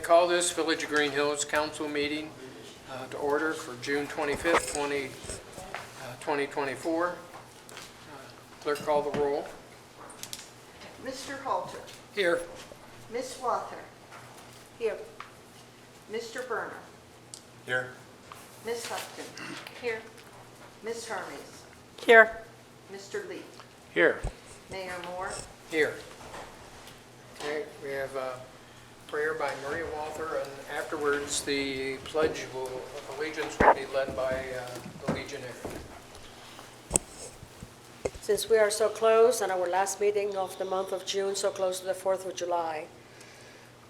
call this Village of Greenhills Council meeting to order for June 25th, 2024. Clerk, call the roll. Mr. Halter. Here. Ms. Wather. Here. Mr. Berner. Here. Ms. Hupkins. Here. Ms. Hermes. Here. Mr. Lee. Here. Mayor Moore. Here. Okay, we have a prayer by Maria Walther, and afterwards the Pledge of Allegiance will be led by the Legionnaire. Since we are so close, and our last meeting of the month of June, so close to the 4th of July,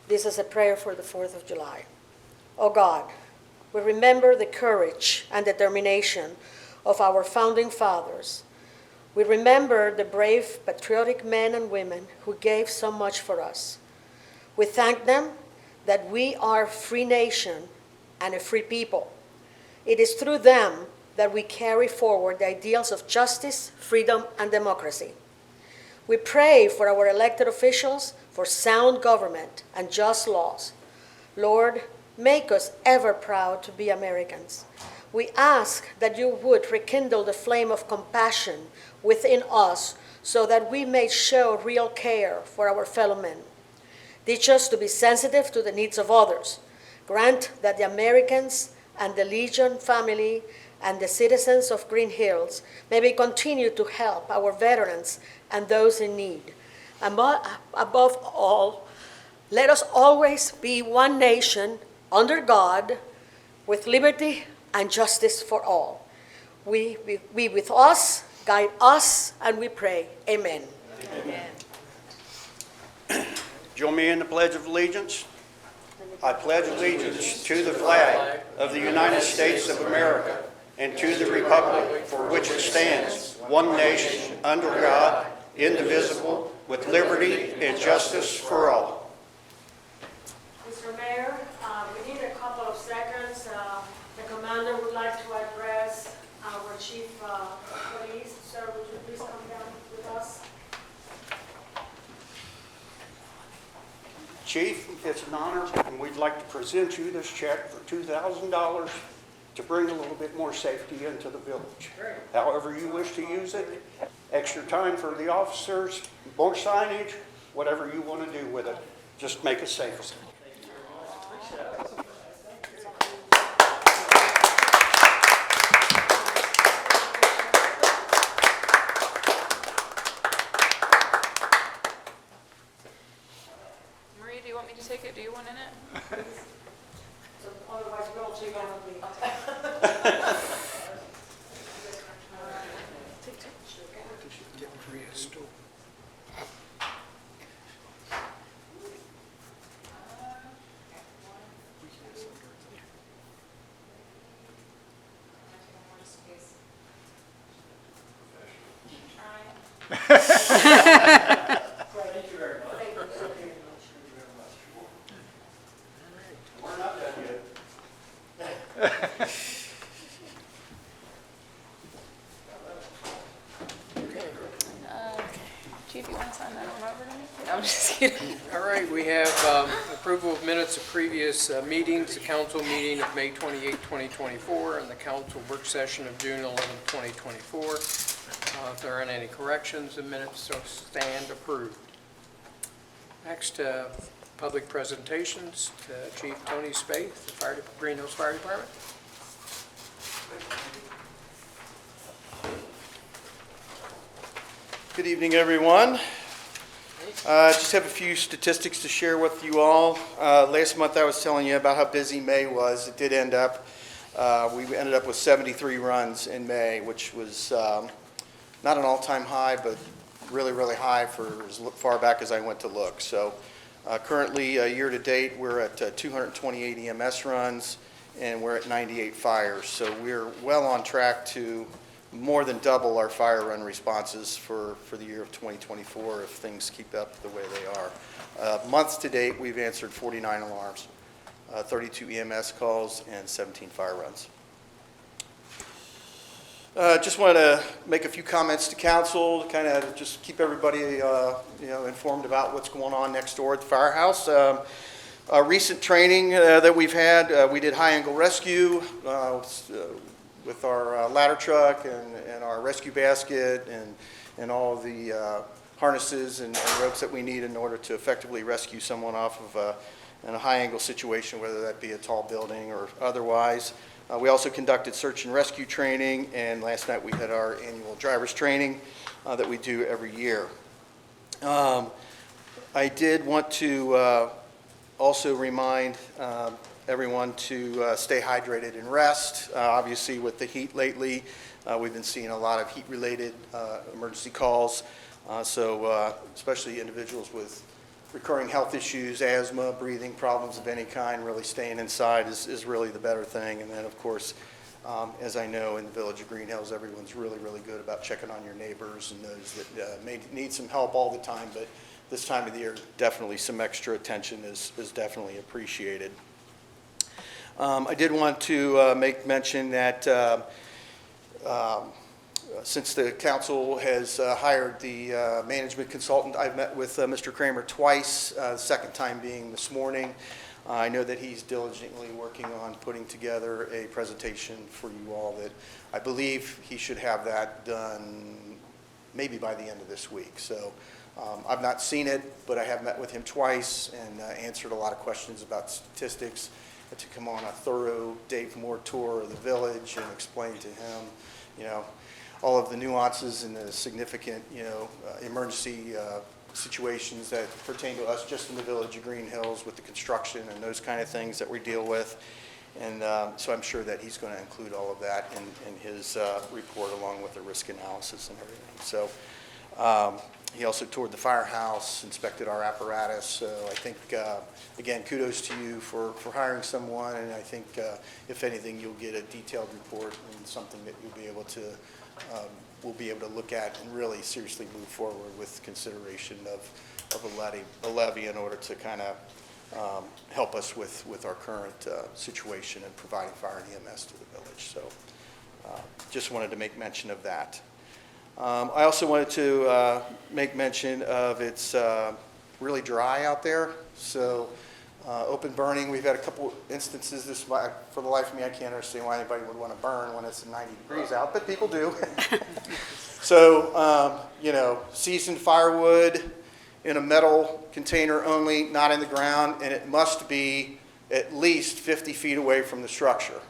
this is a prayer for the 4th of July. Oh God, we remember the courage and determination of our founding fathers. We remember the brave, patriotic men and women who gave so much for us. We thank them that we are a free nation and a free people. It is through them that we carry forward the ideals of justice, freedom, and democracy. We pray for our elected officials, for sound government and just laws. Lord, make us ever proud to be Americans. We ask that you would rekindle the flame of compassion within us so that we may show real care for our fellow men. Teach us to be sensitive to the needs of others. Grant that the Americans and the Legion family and the citizens of Greenhills may we continue to help our veterans and those in need. Above all, let us always be one nation under God with liberty and justice for all. We be with us, guide us, and we pray. Amen. Amen. Join me in the Pledge of Allegiance. I pledge allegiance to the flag of the United States of America and to the republic for which it stands, one nation, under God, indivisible, with liberty and justice for all. Mr. Mayor, we need a couple of seconds. The commander would like to address our chief of police. Sir, would you please come down with us? Chief, it's an honor, and we'd like to present you this check for $2,000 to bring a little bit more safety into the village. However you wish to use it, extra time for the officers, more signage, whatever you want to do with it. Just make it safer. Maria, do you want me to take it? Do you want in it? So otherwise, we'll take on the. We're not done yet. Chief, you want to sign that one over to me? No, I'm just kidding. All right, we have approval of minutes of previous meetings, the council meeting of May 28, 2024, and the council work session of June 11, 2024. If there aren't any corrections, the minutes so stand approved. Next, public presentations. Chief Tony Spaeth, the Greenhills Fire Department. Good evening, everyone. Just have a few statistics to share with you all. Last month I was telling you about how busy May was. It did end up, we ended up with 73 runs in May, which was not an all-time high, but really, really high for as far back as I went to look. So currently, year-to-date, we're at 228 EMS runs, and we're at 98 fires. So we're well on track to more than double our fire run responses for the year of 2024 if things keep up the way they are. Months to date, we've answered 49 alarms, 32 EMS calls, and 17 fire runs. Just wanted to make a few comments to council to kind of just keep everybody informed about what's going on next door at the firehouse. Recent training that we've had, we did high-angle rescue with our ladder truck and our rescue basket and all of the harnesses and ropes that we need in order to effectively rescue someone off of in a high-angle situation, whether that be a tall building or otherwise. We also conducted search and rescue training, and last night we had our annual driver's training that we do every year. I did want to also remind everyone to stay hydrated and rest. Obviously, with the heat lately, we've been seeing a lot of heat-related emergency calls. So especially individuals with recurring health issues, asthma, breathing problems of any kind, really staying inside is really the better thing. And then, of course, as I know, in the village of Greenhills, everyone's really, really good about checking on your neighbors and those that may need some help all the time. But this time of the year, definitely some extra attention is definitely appreciated. I did want to make mention that since the council has hired the management consultant, I've met with Mr. Kramer twice, the second time being this morning. I know that he's diligently working on putting together a presentation for you all that I believe he should have that done maybe by the end of this week. So I've not seen it, but I have met with him twice and answered a lot of questions about statistics to come on a thorough Dave Moore tour of the village and explain to him, you know, all of the nuances and the significant, emergency situations that pertain to us just in the village of Greenhills with the construction and those kind of things that we deal with. And so I'm sure that he's going to include all of that in his report along with the risk analysis and everything. So he also toured the firehouse, inspected our apparatus. So I think, again, kudos to you for hiring someone. And I think, if anything, you'll get a detailed report and something that you'll be able to we'll be able to look at and really seriously move forward with consideration of a levy in order to kind of help us with our current situation and providing fire and EMS to the village. So just wanted to make mention of that. I also wanted to make mention of it's really dry out there. So open burning, we've had a couple instances this, for the life of me, I can't understand why anybody would want to burn when it's 90 degrees out, but people do. So, seasoned firewood in a metal container only, not in the ground, and it must be at least 50 feet away from the structure.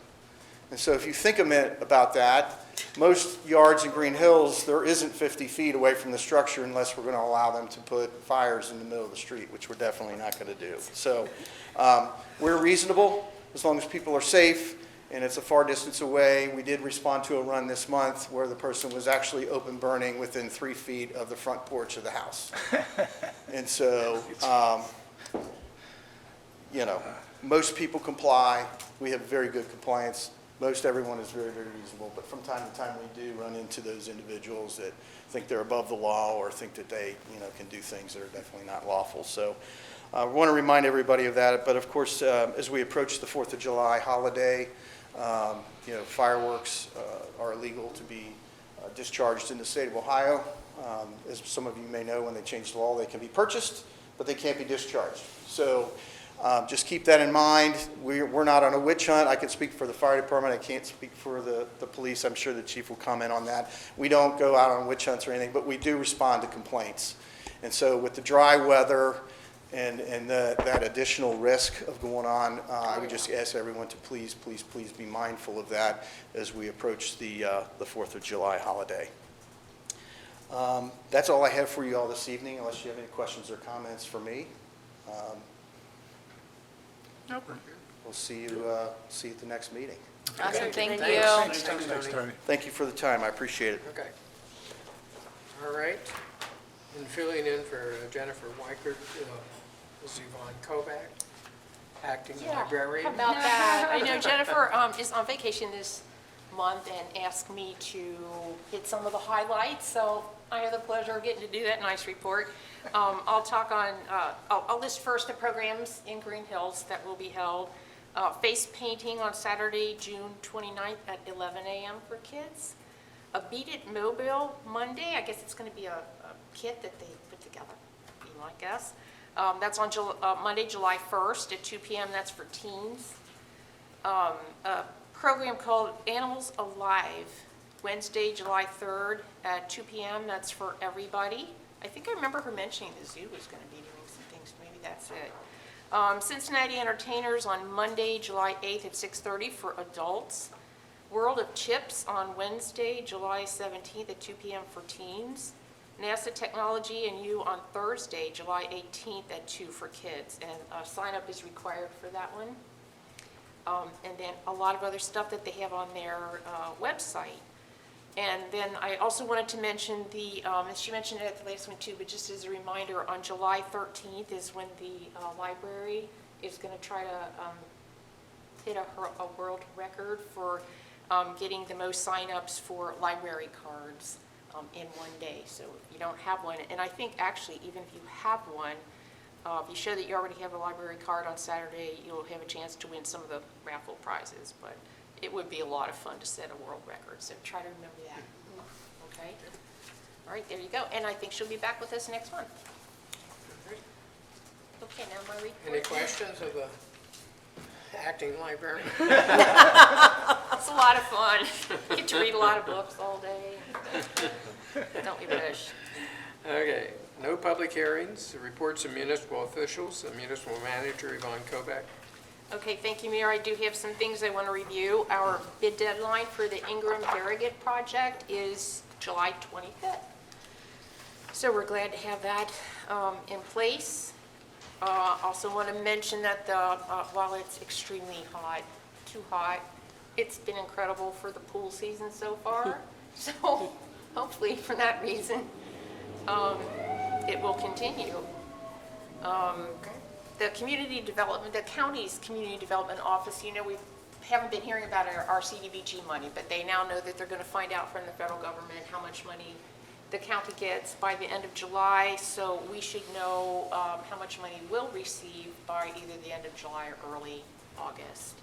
And so if you think a minute about that, most yards in Greenhills, there isn't 50 feet away from the structure unless we're going to allow them to put fires in the middle of the street, which we're definitely not going to do. So we're reasonable as long as people are safe and it's a far distance away. We did respond to a run this month where the person was actually open burning within 3 feet of the front porch of the house. And so, most people comply. We have very good compliance. Most everyone is very, very reasonable, but from time to time we do run into those individuals that think they're above the law or think that they, can do things that are definitely not lawful. So we want to remind everybody of that. But of course, as we approach the 4th of July holiday, fireworks are illegal to be discharged in the state of Ohio. As some of you may know, when they changed the law, they can be purchased, but they can't be discharged. So just keep that in mind. We're not on a witch hunt. I can speak for the fire department. I can't speak for the police. I'm sure the chief will comment on that. We don't go out on witch hunts or anything, but we do respond to complaints. And so with the dry weather and that additional risk of going on, I would just ask everyone to please, please, please be mindful of that as we approach the 4th of July holiday. That's all I have for you all this evening, unless you have any questions or comments for me. Nope. We'll see you at the next meeting. Awesome, thank you. Thanks, Tony. Thank you for the time. I appreciate it. Okay. All right. And filling in for Jennifer Weichert is Yvonne Kovac, acting librarian. How about that? I know Jennifer is on vacation this month and asked me to hit some of the highlights, so I have the pleasure of getting to do that nice report. I'll talk on, I'll list first the programs in Greenhills that will be held. Face painting on Saturday, June 29th at 11 a.m. for kids. A Beat It Mobile Monday, I guess it's going to be a kit that they put together, be my guess. That's on Monday, July 1st at 2 p.m. That's for teens. A program called Animals Alive, Wednesday, July 3rd at 2 p.m. That's for everybody. I think I remember her mentioning the zoo was going to be doing some things. Maybe that's it. Cincinnati Entertainers on Monday, July 8th at 6:30 for adults. World of Chips on Wednesday, July 17th at 2 p.m. for teens. NASA Technology and You on Thursday, July 18th at 2 for kids. And sign up is required for that one. And then a lot of other stuff that they have on their website. And then I also wanted to mention and she mentioned it at the last one too, but just as a reminder, on July 13th is when the library is going to try to hit a world record for getting the most signups for library cards in one day. So if you don't have one, and I think actually even if you have one, if you show that you already have a library card on Saturday, you'll have a chance to win some of the raffle prizes. But it would be a lot of fun to set a world record, so try to remember that. Okay? All right, there you go. And I think she'll be back with us next month. Okay, now my report. Any questions of the acting librarian? It's a lot of fun. You get to read a lot of books all day. Don't we wish? Okay, no public hearings, reports of municipal officials, the municipal manager, Yvonne Kovac. Okay, thank you, Mayor. I do have some things I want to review. Our bid deadline for the Ingram Farragut project is July 25th. So we're glad to have that in place. Also want to mention that while it's extremely hot, too hot, it's been incredible for the pool season so far. So hopefully for that reason, it will continue. The community development, the county's community development office, you know, we haven't been hearing about our CDBG money, but they now know that they're going to find out from the federal government how much money the county gets by the end of July, so we should know how much money we'll receive by either the end of July or early August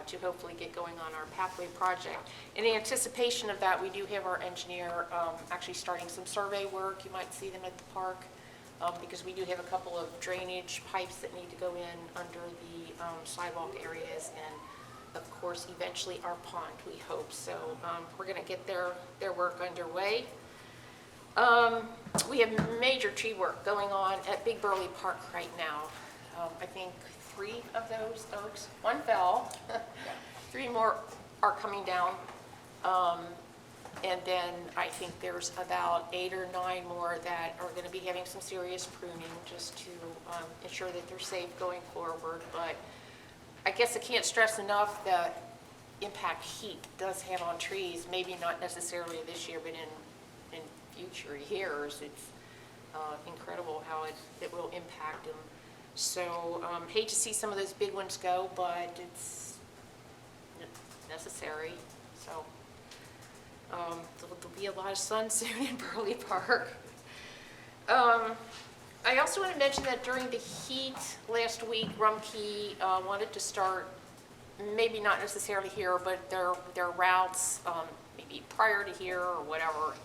to hopefully get going on our pathway project. In anticipation of that, we do have our engineer actually starting some survey work. You might see them at the park. Because we do have a couple of drainage pipes that need to go in under the sidewalk areas and, of course, eventually our pond, we hope. So we're going to get their work underway. We have major tree work going on at Big Burley Park right now. I think 3 of those oaks, 1 fell, 3 more are coming down. And then I think there's about 8 or 9 more that are going to be having some serious pruning just to ensure that they're safe going forward. But I guess I can't stress enough the impact heat does have on trees, maybe not necessarily this year, but in future years. It's incredible how it will impact them. So hate to see some of those big ones go, but it's necessary. So. There'll be a lot of sun soon in Burley Park. I also want to mention that during the heat last week, Rumpke wanted to start, maybe not necessarily here, but their routes, maybe prior to here or whatever,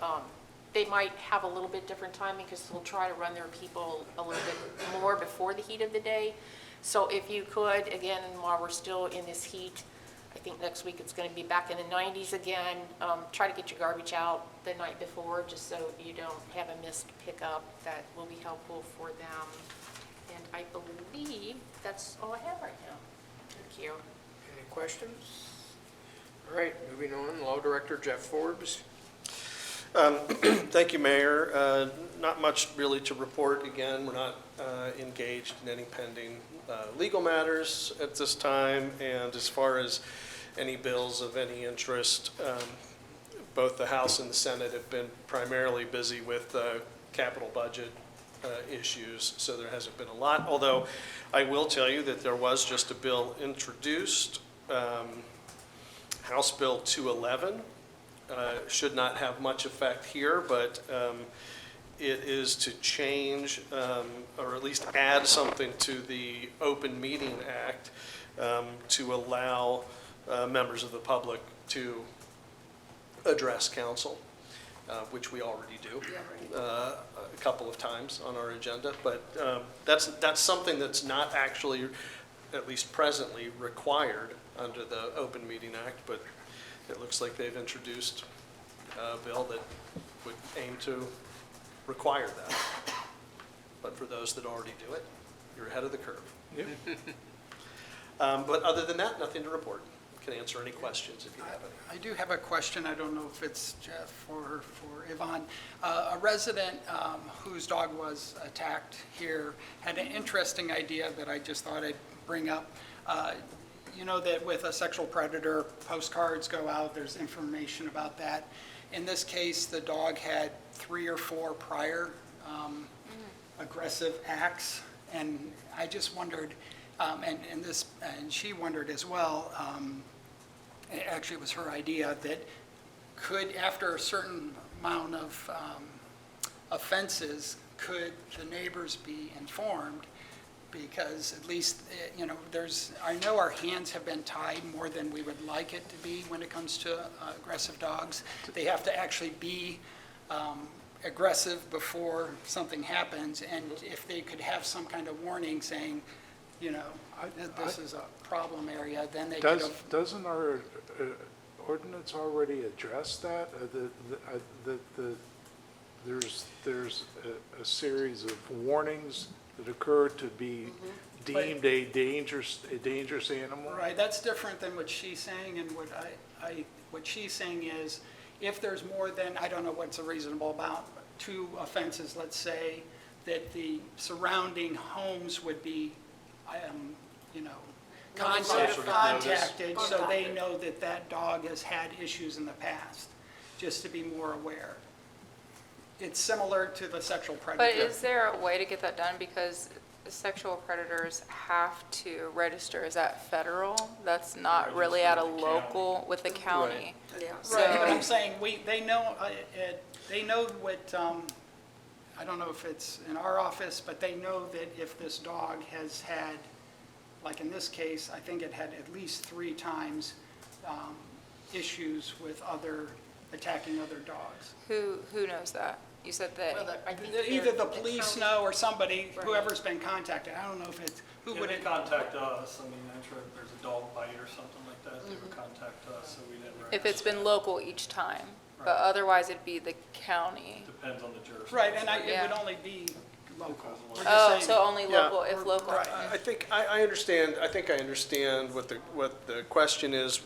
they might have a little bit different timing because they'll try to run their people a little bit more before the heat of the day. So if you could, again, while we're still in this heat, I think next week it's going to be back in the 90s again. Try to get your garbage out the night before just so you don't have a missed pickup. That will be helpful for them. And I believe that's all I have right now. Thank you. Any questions? All right, moving on, Law Director Jeff Forbes. Thank you, Mayor. Not much really to report. Again, we're not engaged in any pending legal matters at this time. And as far as any bills of any interest, both the House and the Senate have been primarily busy with capital budget issues, so there hasn't been a lot. Although I will tell you that there was just a bill introduced, House Bill 211. Should not have much effect here, but it is to change or at least add something to the Open Meeting Act to allow members of the public to address council. which we already do a couple of times on our agenda. But that's something that's not actually, at least presently, required under the Open Meeting Act, but it looks like they've introduced a bill that would aim to require that. But for those that already do it, you're ahead of the curve. But other than that, nothing to report. Can answer any questions if you have any. I do have a question. I don't know if it's Jeff or Yvonne. A resident whose dog was attacked here had an interesting idea that I just thought I'd bring up. You know that with a sexual predator, postcards go out, there's information about that. In this case, the dog had 3 or 4 prior aggressive acts, and I just wondered, and she wondered as well, actually it was her idea, that could, after a certain amount of offenses, could the neighbors be informed? Because at least, you know, I know our hands have been tied more than we would like it to be when it comes to aggressive dogs. They have to actually be aggressive before something happens, and if they could have some kind of warning saying, you know, that this is a problem area, then they could have. Doesn't our ordinance already address that? There's a series of warnings that occur to be deemed a dangerous animal? Right, that's different than what she's saying, and what she's saying is, if there's more than, I don't know what's a reasonable amount, 2 offenses, let's say, that the surrounding homes would be, you know, contacted, so they know that that dog has had issues in the past, just to be more aware. It's similar to the sexual predator. But is there a way to get that done? Because sexual predators have to register. Is that federal? That's not really at a local with the county. Yeah. Right, but I'm So, saying, they know what, I don't know if it's in our office, but they know that if this dog has had, like in this case, I think it had at least 3 times issues with attacking other dogs. who knows that? You said that, I think Either the they're- police county- know or somebody, whoever's been contacted. I don't know if it's, who Yeah, would they it? contact us. I mean, I'm sure if there's a dog bite or something like that, they would contact us, so we never. if it's been local each time, but Right. other's it'd be the county. Depends on the jurisdiction. Right, and it Yeah. would only be local. We're just Oh, saying- so only Yeah. local, if local. Right. I think, I understand what the question is,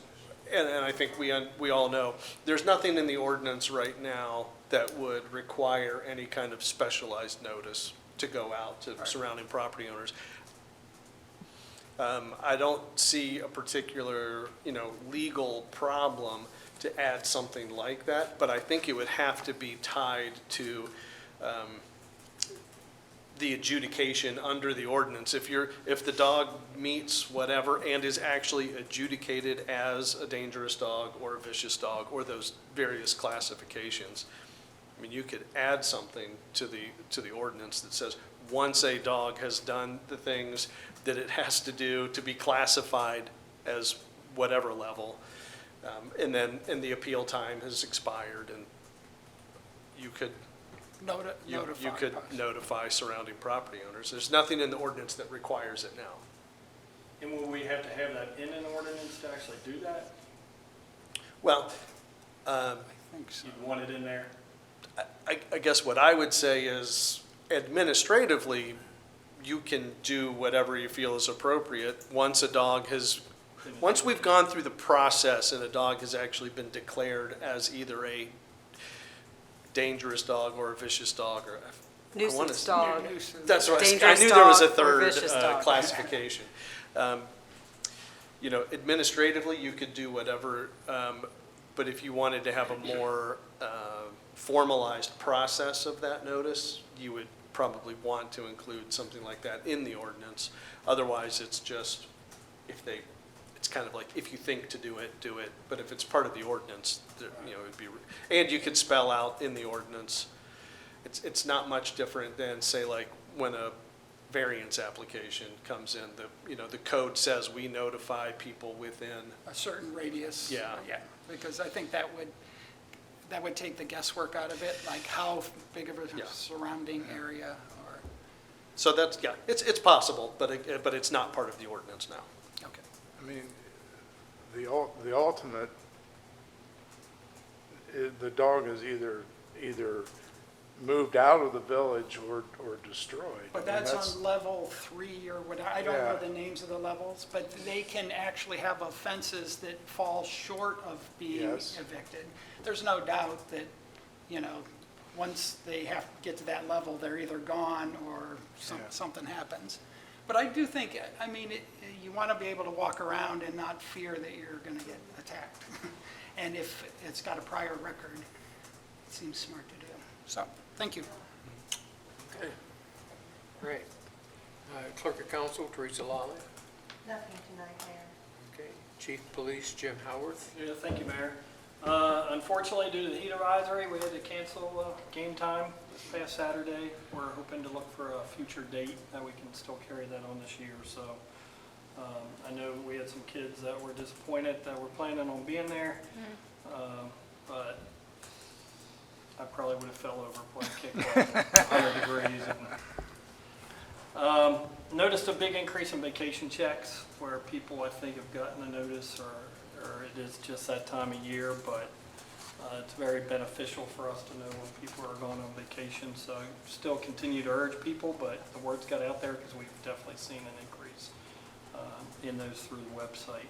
and I think we all know, there's nothing in the ordinance right now that would require any kind of specialized notice to go out to surrounding property owners. I don't see a particular, legal problem to add something like that, but I think it would have to be tied to the adjudication under the ordinance. If the dog meets whatever and is actually adjudicated as a dangerous dog or a vicious dog or those various classifications, I mean, you could add something to the ordinance that says, once a dog has done the things that it has to do to be classified as whatever level, and the appeal time has expired, and you could Notify. you could notify surrounding property owners. There's nothing in the ordinance that requires it now. And will we have to have that in an ordinance to actually do that? Well, I think so. You'd want it in there? I guess what I would say is administratively, you can do whatever you feel is appropriate once we've gone through the process and a dog has actually been declared as either a dangerous dog or a vicious dog or. Nuisance dog. That's right. I Dangerous knew there was a dog or third vicious dog. classification. Administratively, you could do whatever, but if you wanted to have a more formalized process of that notice, you would probably want to include something like that in the ordinance. Otherwise, it's just, it's kind of like, if you think to do it, do it. But if it's part of the ordinance, it'd be, and you could spell out in the ordinance. It's not much different than, say, like, when a variance application comes in, the code says we notify people within. A certain radius. Yeah. Yeah, because I think that that would take the guesswork out of it, like how big of a Yeah. surrounding area or, So that's, yeah, it's possible, but it's not part of the ordinance now. okay. I mean, the ultimate, the dog is either moved out of the village or destroyed. But I mean, that's on level 3 or whatever, I don't know Yeah. the names of the levels, but they can actually have offenses that fall short of being Yes. evicted. There's no doubt that, you know, once they have to get to that level, they're either gone or Yeah. something happens. But I do think, I mean, you want to be able to walk around and not fear that you're going to get attacked. And if it's got a prior record, it seems smart to do. So, thank you. Okay. Great. Clerk of Council, Teresa Lawley. Nothing tonight, Mayor. Okay. Chief of Police, Jim Howarth. Yeah, thank you, Mayor. Unfortunately, due to the heat advisory, we had to cancel game time this past Saturday. We're hoping to look for a future date that we can still carry that on this year. So I know we had some kids that were disappointed that were planning on being there, but I probably would have fell over playing kickball, 100 degrees. Noticed a big increase in vacation checks where people, I think, have gotten a notice or it is just that time of year, but it's very beneficial for us to know when people are going on vacation. So I still continue to urge people, but the word's got out there because we've definitely seen an increase in those through the website.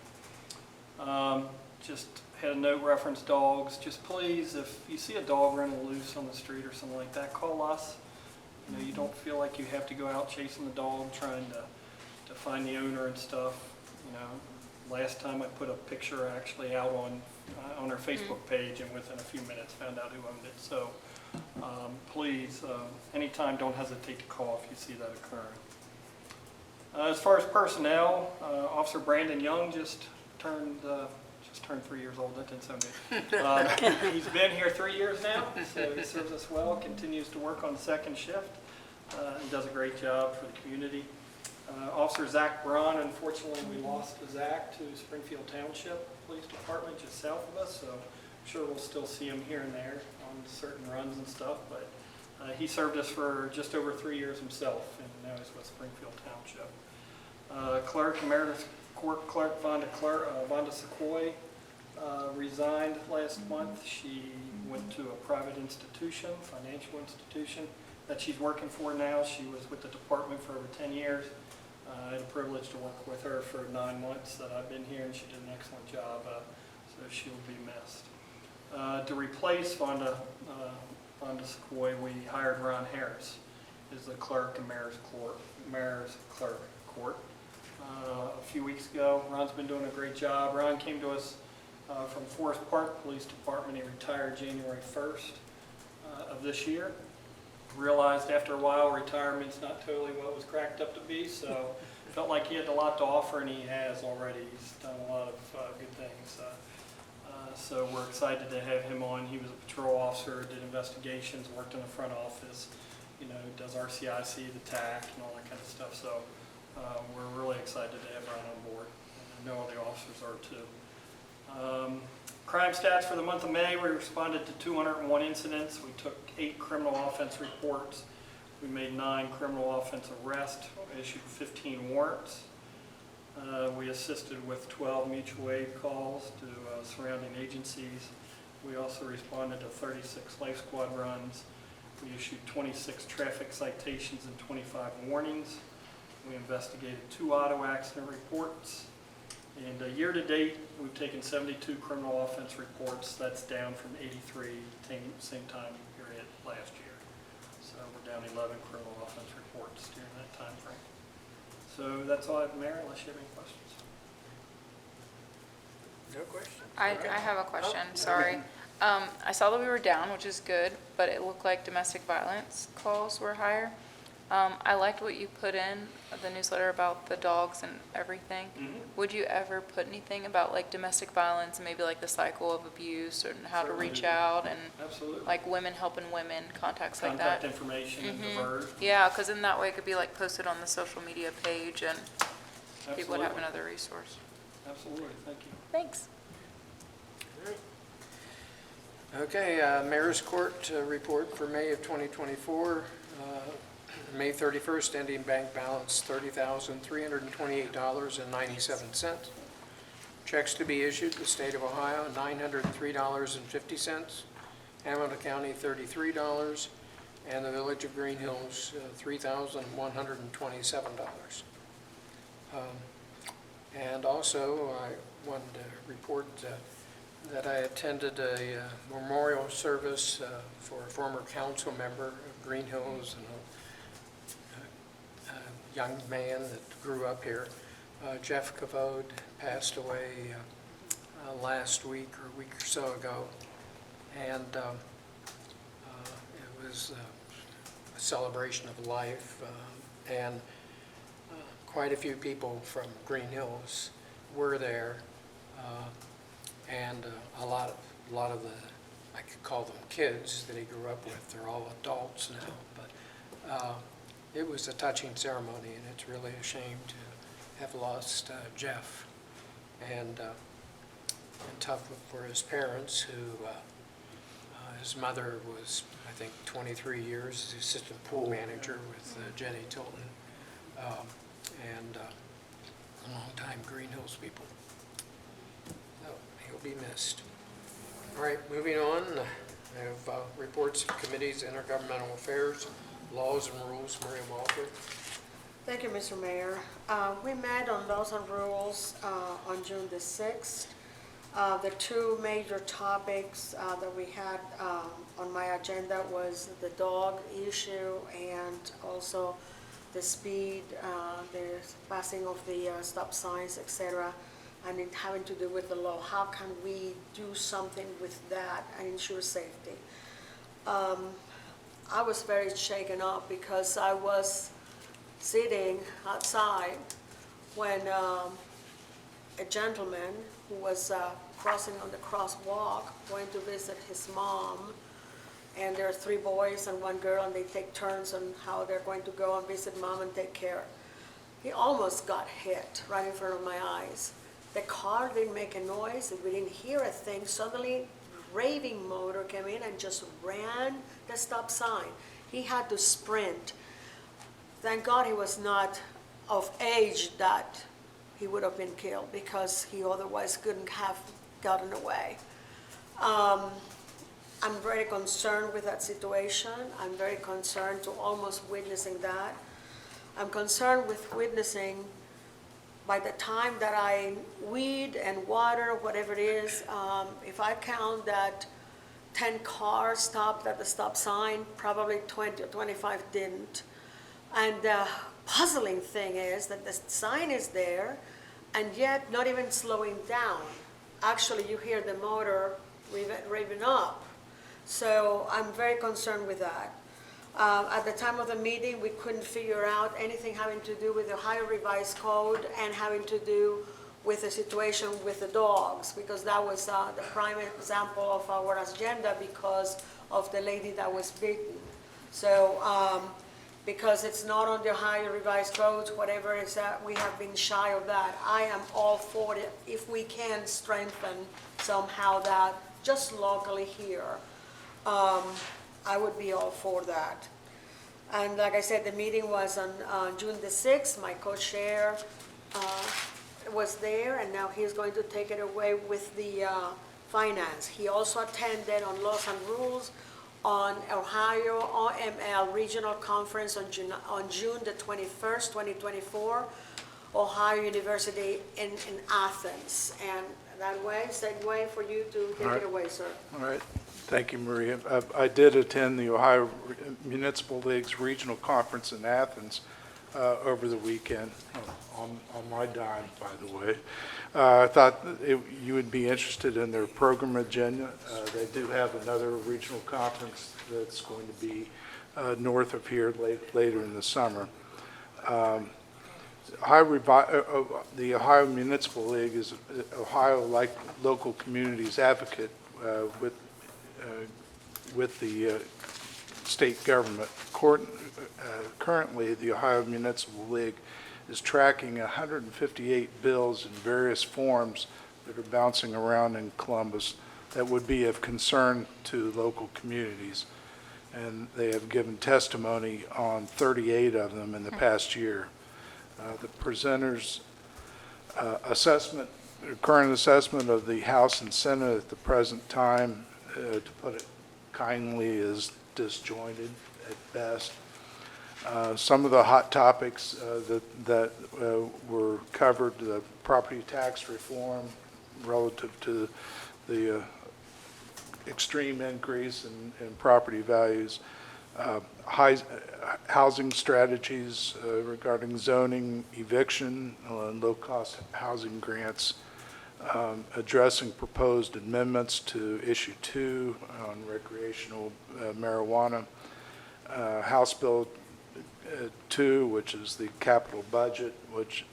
Just had a note reference dogs. Just please, if you see a dog running loose on the street or something like that, call us. You know, you don't feel like you have to go out chasing the dog, trying to find the owner and stuff. You know, last time I put a picture actually out on our Facebook page, and within a few minutes found out who owned it. So please, anytime, don't hesitate to call if you see that occurring. As far as personnel, Officer Brandon Young just turned 3 years old. That didn't sound good. He's been here 3 years now, so he serves us well, continues to work on second shift, and does a great job for the community. Officer Zach Braun, unfortunately, we lost Zach to Springfield Township Police Department just south of us, so I'm sure we'll still see him here and there on certain runs and stuff, but he served us for just over 3 years himself, and now he's with Springfield Township. Clerk, Emeritus Court Clerk Vonda Sequoy resigned last month. She went to a private institution, financial institution, that she's working for now. She was with the department for over 10 years. I had the privilege to work with her for 9 months that I've been here, and she did an excellent job, so she'll be missed. To replace Vonda Sequoy, we hired Ron Harris as the clerk in Mayor's Clerk Court. A few weeks ago, Ron's been doing a great job. Ron came to us from Forest Park Police Department. He retired January 1st of this year. Realized after a while retirement's not totally what it was cracked up to be, so felt like he had a lot to offer, and he has already. He's done a lot of good things. So we're excited to have him on. He was a patrol officer, did investigations, worked in the front office, you know, does RCIC, the TAC, and all that kind of stuff. So we're really excited to have Ron on board. And I know all the officers are too. Crime stats for the month of May, we responded to 201 incidents. We took 8 criminal offense reports. We made 9 criminal offense arrests, issued 15 warrants. We assisted with 12 mutual aid calls to surrounding agencies. We also responded to 36 life squad runs. We issued 26 traffic citations and 25 warnings. We investigated 2 auto accident reports. And year to date, we've taken 72 criminal offense reports. That's down from 83 same time period last year. So we're down 11 criminal offense reports during that time frame. So that's all I have, Mayor, unless you have any questions. No questions? I have a question, sorry. I saw that we were down, which is good, but it looked like domestic violence calls were higher. I liked what you put in the newsletter about the dogs and everything. Would you ever put anything about like domestic violence and maybe like the cycle of abuse and how to reach out and Absolutely. like women helping women, contacts like Contact that? information and divert. Yeah, because in that way it could be like posted on the social media page and people would have Absolutely. another resource. Absolutely, thank you. Thanks. Okay, Mayor's Court report for May of 2024. May 31st, ending bank balance $30,328.97. Checks to be issued, the state of Ohio, $903.50. Hamilton County, $33. And the village of Greenhills, $3,127. And also, I wanted to report that I attended a memorial service for a former council member of Greenhills and a young man that grew up here. Jeff Cavode passed away last week or a week or so ago. And it was a celebration of life, and quite a few people from Greenhills were there, and a lot of the, I could call them kids that he grew up with. They're all adults now, but it was a touching ceremony, and it's really a shame to have lost Jeff, and tough for his parents, who his mother was, I think, 23 years as the assistant pool manager with Jenny Tilton, and a long-time Greenhills people. So he'll be missed. All right, moving on. I have reports of committees, intergovernmental affairs, laws and rules. Maria Walter. Thank you, Mr. Mayor. We met on laws and rules on June the 6th. The two major topics that we had on my agenda was the dog issue and also the speed, the passing of the stop signs, etc., and it having to do with the law. How can we do something with that and ensure safety? I was very shaken up because I was sitting outside when a gentleman who was crossing on the crosswalk, going to visit his mom, and there are 3 boys and 1 girl, and they take turns on how they're going to go and visit mom and take care. He almost got hit right in front of my eyes. The car didn't make a noise, and we didn't hear a thing. Suddenly, raving motor came in and just ran the stop sign. He had to sprint. Thank God he was not of age that he would have been killed, because he otherwise couldn't have gotten away. I'm very concerned with that situation. I'm very concerned to almost witnessing that. I'm concerned with witnessing, by the time that I weed and water, whatever it is, if I count that 10 cars stopped at the stop sign, probably 20 or 25 didn't. And the puzzling thing is that the sign is there, and yet not even slowing down. Actually, you hear the motor revving up. So I'm very concerned with that. At the time of the meeting, we couldn't figure out anything having to do with the Ohio Revised Code and having to do with the situation with the dogs, because that was the prime example of our agenda because of the lady that was beaten. So because it's not on the Ohio Revised Codes, whatever it is, that we have been shy of that. I am all for it if we can strengthen somehow that just locally here. I would be all for that. And like I said, the meeting was on June the 6th. My co-chair was there, and now he's going to take it away with the finance. He also attended on laws and rules on Ohio OML Regional Conference on June the 21st, 2024, Ohio University in Athens. And that way, segue for you to take it away, sir. All right. Thank you, Maria. I did attend the Ohio Municipal League's regional conference in Athens over the weekend, on my dime, by the way. I thought you would be interested in their program agenda. They do have another regional conference that's going to be north of here later in the summer. The Ohio Municipal League is Ohio, like local communities, advocate with the state government. Currently, the Ohio Municipal League is tracking 158 bills in various forms that are bouncing around in Columbus. that would be of concern to local communities. And they have given testimony on 38 of them in the past year. The presenters' current assessment of the House and Senate at the present time, to put it kindly, is disjointed at best. Some of the hot topics that were covered, the property tax reform relative to the extreme increase in property values, housing strategies regarding zoning, eviction, low-cost housing grants, addressing proposed amendments to Issue 2 on recreational marijuana, House Bill 2, which is the capital budget, which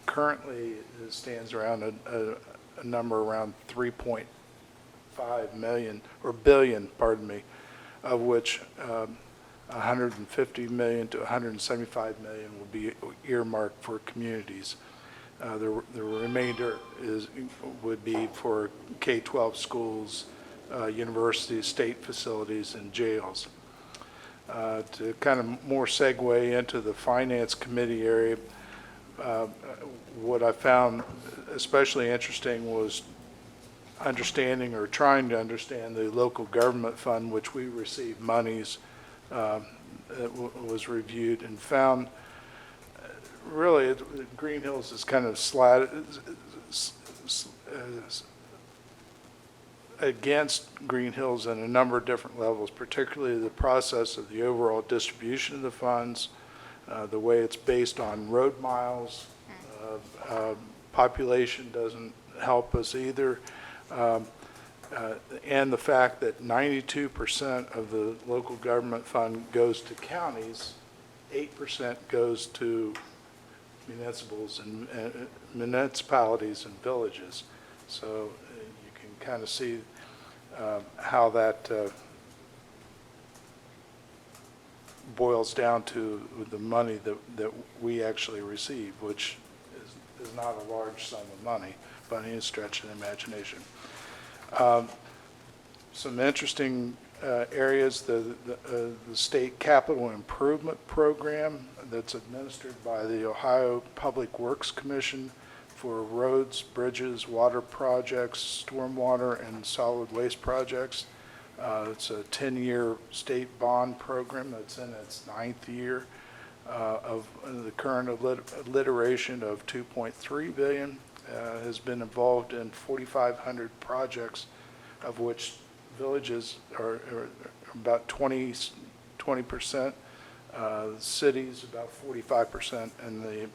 currently stands around a number around 3.5 million, or billion, pardon me, of which 150 million to 175 million will be earmarked for communities. The remainder would be for K-12 schools, universities, state facilities, and jails. To kind of more segue into the Finance Committee area, what I found especially interesting was understanding or trying to understand the local government fund, which we receive monies, was reviewed and found really Greenhills is kind of against Greenhills on a number of different levels, particularly the process of the overall distribution of the funds, the way it's based on road miles. Population doesn't help us either. And the fact that 92% of the local government fund goes to counties, 8% goes to municipalities and villages. So you can kind of see how that boils down to the money that we actually receive, which is not a large sum of money by any stretch of the imagination. Some interesting areas, the state capital improvement program that's administered by the Ohio Public Works Commission for roads, bridges, water projects, stormwater, and solid waste projects. It's a 10-year state bond program that's in its 9th year of the current alliteration of $2.3 billion. Has been involved in 4,500 projects, of which villages are about 20%, cities about 45%, and the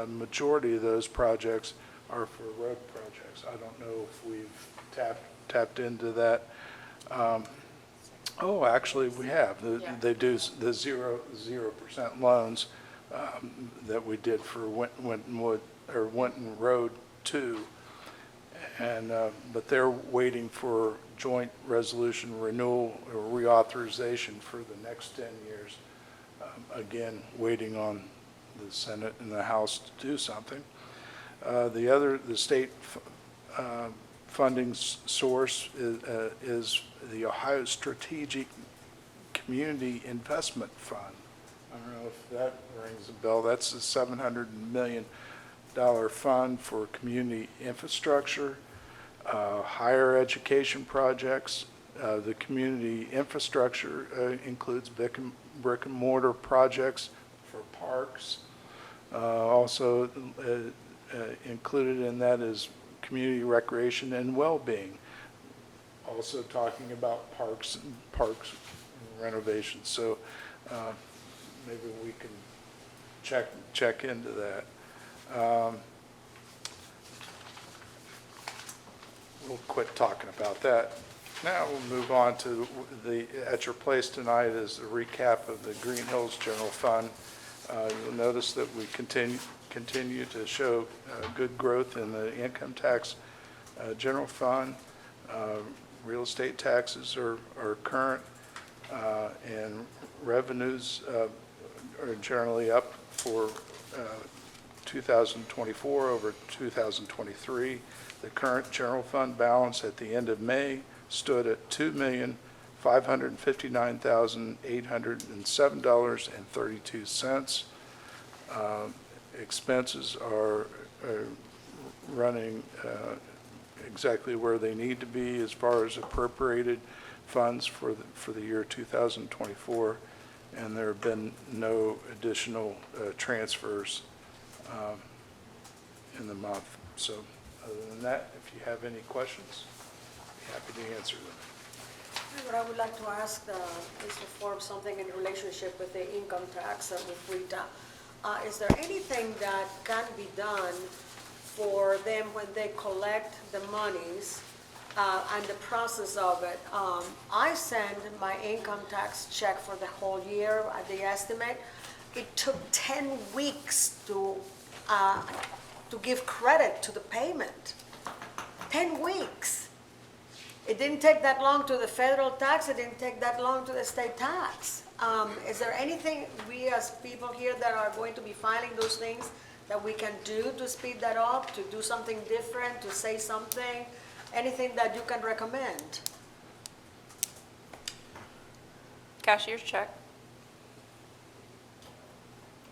majority of those projects are for road projects. I don't know if we've tapped into that. Actually, we have. They do the 0% loans that we did for Winton Road 2, and but they're waiting for joint resolution renewal or reauthorization for the next 10 years. Again, waiting on the Senate and the House to do something. The state funding source is the Ohio Strategic Community Investment Fund. I don't know if that rings a bell. That's a $700 million fund for community infrastructure, higher education projects. The community infrastructure includes brick and mortar projects for parks. Also included in that is community recreation and well-being. Also talking about parks renovations. So maybe we can check into that. We'll quit talking about that. Now we'll move on to at your place tonight is a recap of the Greenhills General Fund. You'll notice that we continue to show good growth in the income tax general fund. Real estate taxes are current, and revenues are generally up for 2024 over 2023. The current general fund balance at the end of May stood at $2,559,807.32. Expenses are running exactly where they need to be as far as appropriated funds for the year 2024, and there have been no additional transfers in the month. So other than that, if you have any questions, I'd be happy to answer them. What I would like to ask Mr. Forbes something in relationship with the income tax that we've read. Is there anything that can be done for them when they collect the monies and the process of it? I send my income tax check for the whole year at the estimate. It took 10 weeks to give credit to the payment. 10 weeks. It didn't take that long to the federal tax, it didn't take that long to the state tax. Is there anything we as people here that are going to be filing those things that we can do to speed that up, to do something different, to say something, anything that you can recommend? Cashier's check.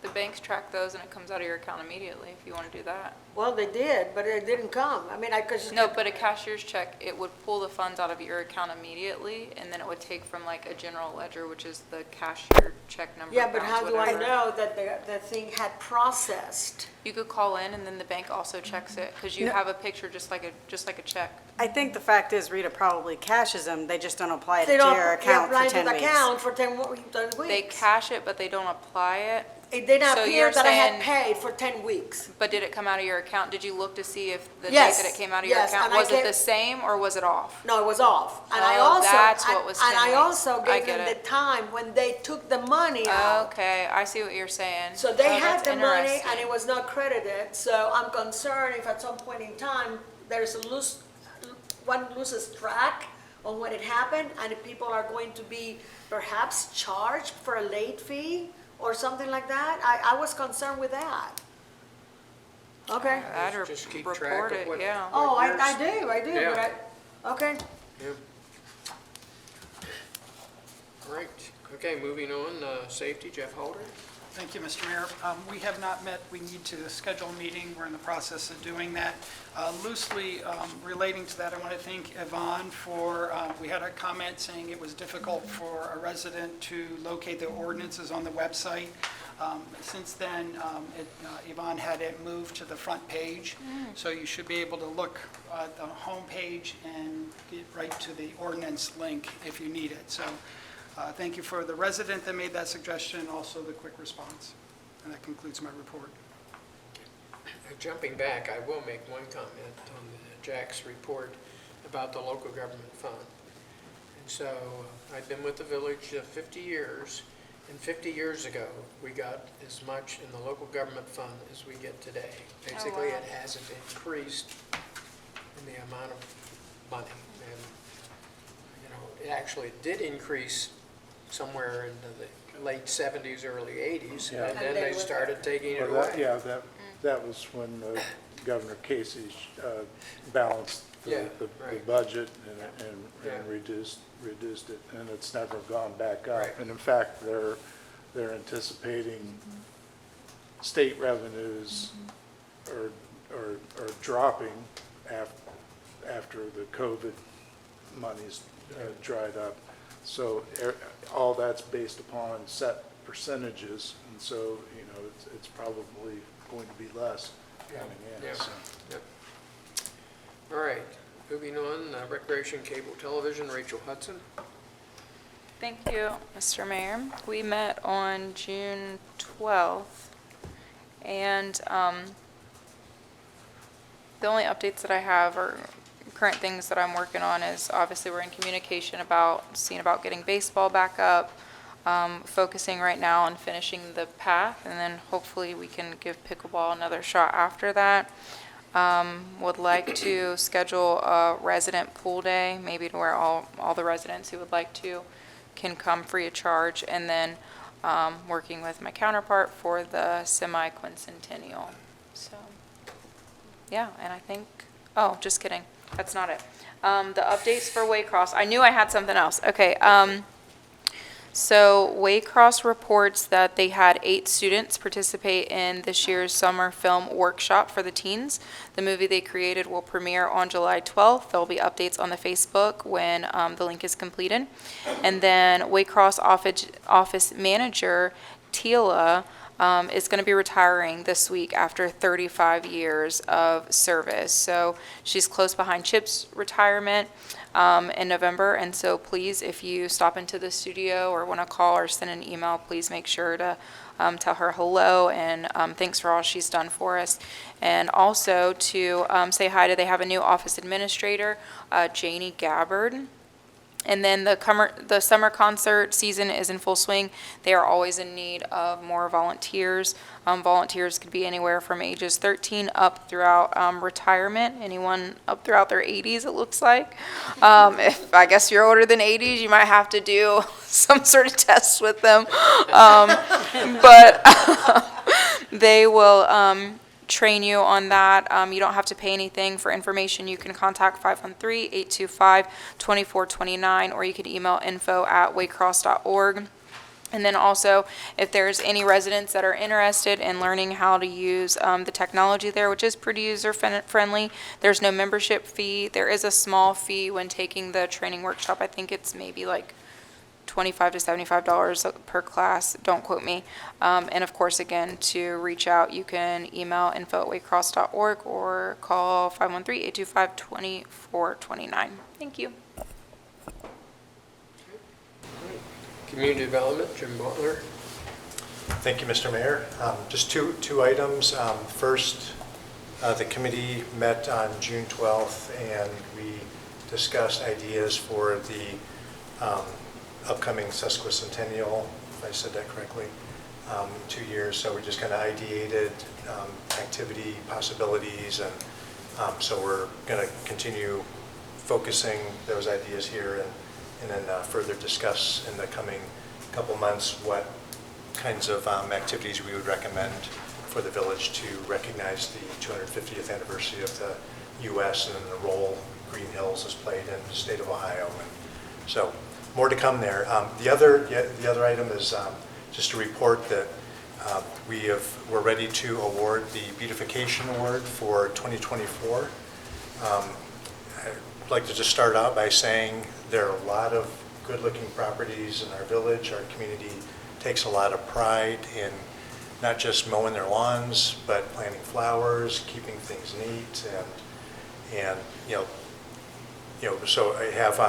The banks track those and it comes out of your account immediately if you want to do that. Well, they did, but it didn't come. I mean, I could just. No, but a cashier's check, it would pull the funds out of your account immediately, and then it would take from like a general ledger, which is the cashier check number. Yeah, but bounce, how do I whatever. know that the thing had processed? You could call in and then the bank also checks it, because you No. have a picture just like a check. I think the fact is Rita probably cashes them, they just don't apply it They to don't your account apply for to 10 the weeks. account for 10 weeks. They cash it, but they don't apply it. It did not So appear you're that I had saying- paid for 10 weeks. But did it come out of your account? Did you look to see if the date Yes, that it came out of your yes, account, and I was it came- the same or was it off? No, it was off. And I Oh, also, that's what was and 10 I weeks. also I gave get them the it. time when they took the money out. Okay, I see what you're saying. So they Oh, had that's the money and interesting. it was not credited, so I'm concerned if at some point in time, there's one loses track on when it happened, and if people are going to be perhaps charged for a late fee or something like that. I was concerned with that. Okay. I'd Just keep track report of it, what- yeah. Oh, I yours- do, Yeah. but okay. Yep. Great. Okay, moving on, safety, Jeff Holder. Thank you, Mr. Mayor. We have not met. We need to schedule a meeting. We're in the process of doing that. Loosely relating to that, I want to thank Yvonne for, we had a comment saying it was difficult for a resident to locate the ordinances on the website. Since then, Yvonne had it moved to the front page, so you should be able to look at the home page and get right to the ordinance link if you need it. So thank you for the resident that made that suggestion, and also the quick response. And that concludes my report. Jumping back, I will make one comment on Jack's report about the local government fund. And so I've been with the village 50 years, and 50 years ago, we got as much in the local government fund as we get today. Basically, wow. it hasn't increased in the amount of money. And, you know, it actually did increase somewhere in the late 70s, early 80s, Yeah. and then they started taking it Well, away. that was when Governor Casey balanced Yeah, the right. budget Yeah. and reduced it, and it's never gone back up. Right. And in fact, they're anticipating state revenues are dropping after the COVID money's dried up. So all that's based upon set percentages, and so, you know, it's probably going to be less coming in. Yeah. So. Yep. All right, moving on, recreation, cable television, Rachel Hudson. Thank you, Mr. Mayor. We met on June 12th, and the only updates that I have are current things that I'm working on is obviously we're in communication about seeing about getting baseball back up, focusing right now on finishing the path, and then hopefully we can give pickleball another shot after that. Would like to schedule a resident pool day, maybe to where all the residents who would like to can come free of charge, and then working with my counterpart for the semi-quincentennial. So, yeah, and I think, oh, just kidding. That's not it. The updates for Waycross, I knew I had something else. Okay, so Waycross reports that they had 8 students participate in this year's summer film workshop for the teens. The movie they created will premiere on July 12th. There'll be updates on the Facebook when the link is completed. And then Waycross office manager Tila is going to be retiring this week after 35 years of service. So she's close behind Chip's retirement in November. And so please, if you stop into the studio or want to call or send an email, please make sure to tell her hello and thanks for all she's done for us. And also to say hi to, they have a new office administrator, Janie Gabbard. And then the summer concert season is in full swing. They are always in need of more volunteers. Volunteers could be anywhere from ages 13 up throughout retirement. Anyone up throughout their 80s, it looks like. If I guess you're older than 80s, you might have to do some sort of tests with them. But they will train you on that. You don't have to pay anything. For information, you can contact 513-825-2429, or you can email info@waycross.org. And then also, if there's any residents that are interested in learning how to use the technology there, which is pretty user-friendly, there's no membership fee. There is a small fee when taking the training workshop. I think it's maybe like $25 to $75 per class, don't quote me. And of course, again, to reach out, you can email info@waycross.org or call 513-825-2429. Thank you. Community Development, Jim Butler. Thank you, Mr. Mayor. Just two items. First, the committee met on June 12th, and we discussed ideas for the upcoming sesquicentennial, if I said that correctly, 2 years. So we just kind of ideated activity possibilities, and so we're going to continue focusing those ideas here and then further discuss in the coming couple months what kinds of activities we would recommend for the village to recognize the 250th anniversary of the U.S. and the role Greenhills has played in the state of Ohio. And so more to come there. The other item is just to report that we're ready to award the Beautification Award for 2024. I'd like to just start out by saying there are a lot of good-looking properties in our village. Our community takes a lot of pride in not just mowing their lawns, but planting flowers, keeping things neat, and so I have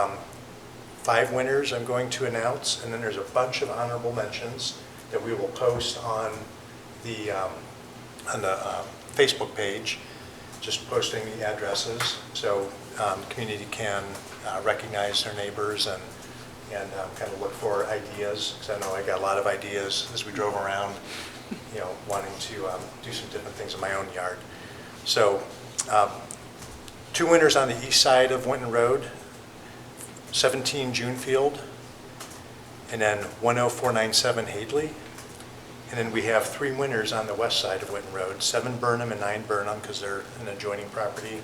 5 winners I'm going to announce, and then there's a bunch of honorable mentions that we will post on the Facebook page, just posting the addresses, so the community can recognize their neighbors and kind of look for ideas, because I know I got a lot of ideas as we drove around, wanting to do some different things in my own yard. So 2 winners on the east side of Winton Road, 17 Junefield, and then 10497 Hadley. And then we have 3 winners on the west side of Winton Road, 7 Burnham and 9 Burnham, because they're an adjoining property,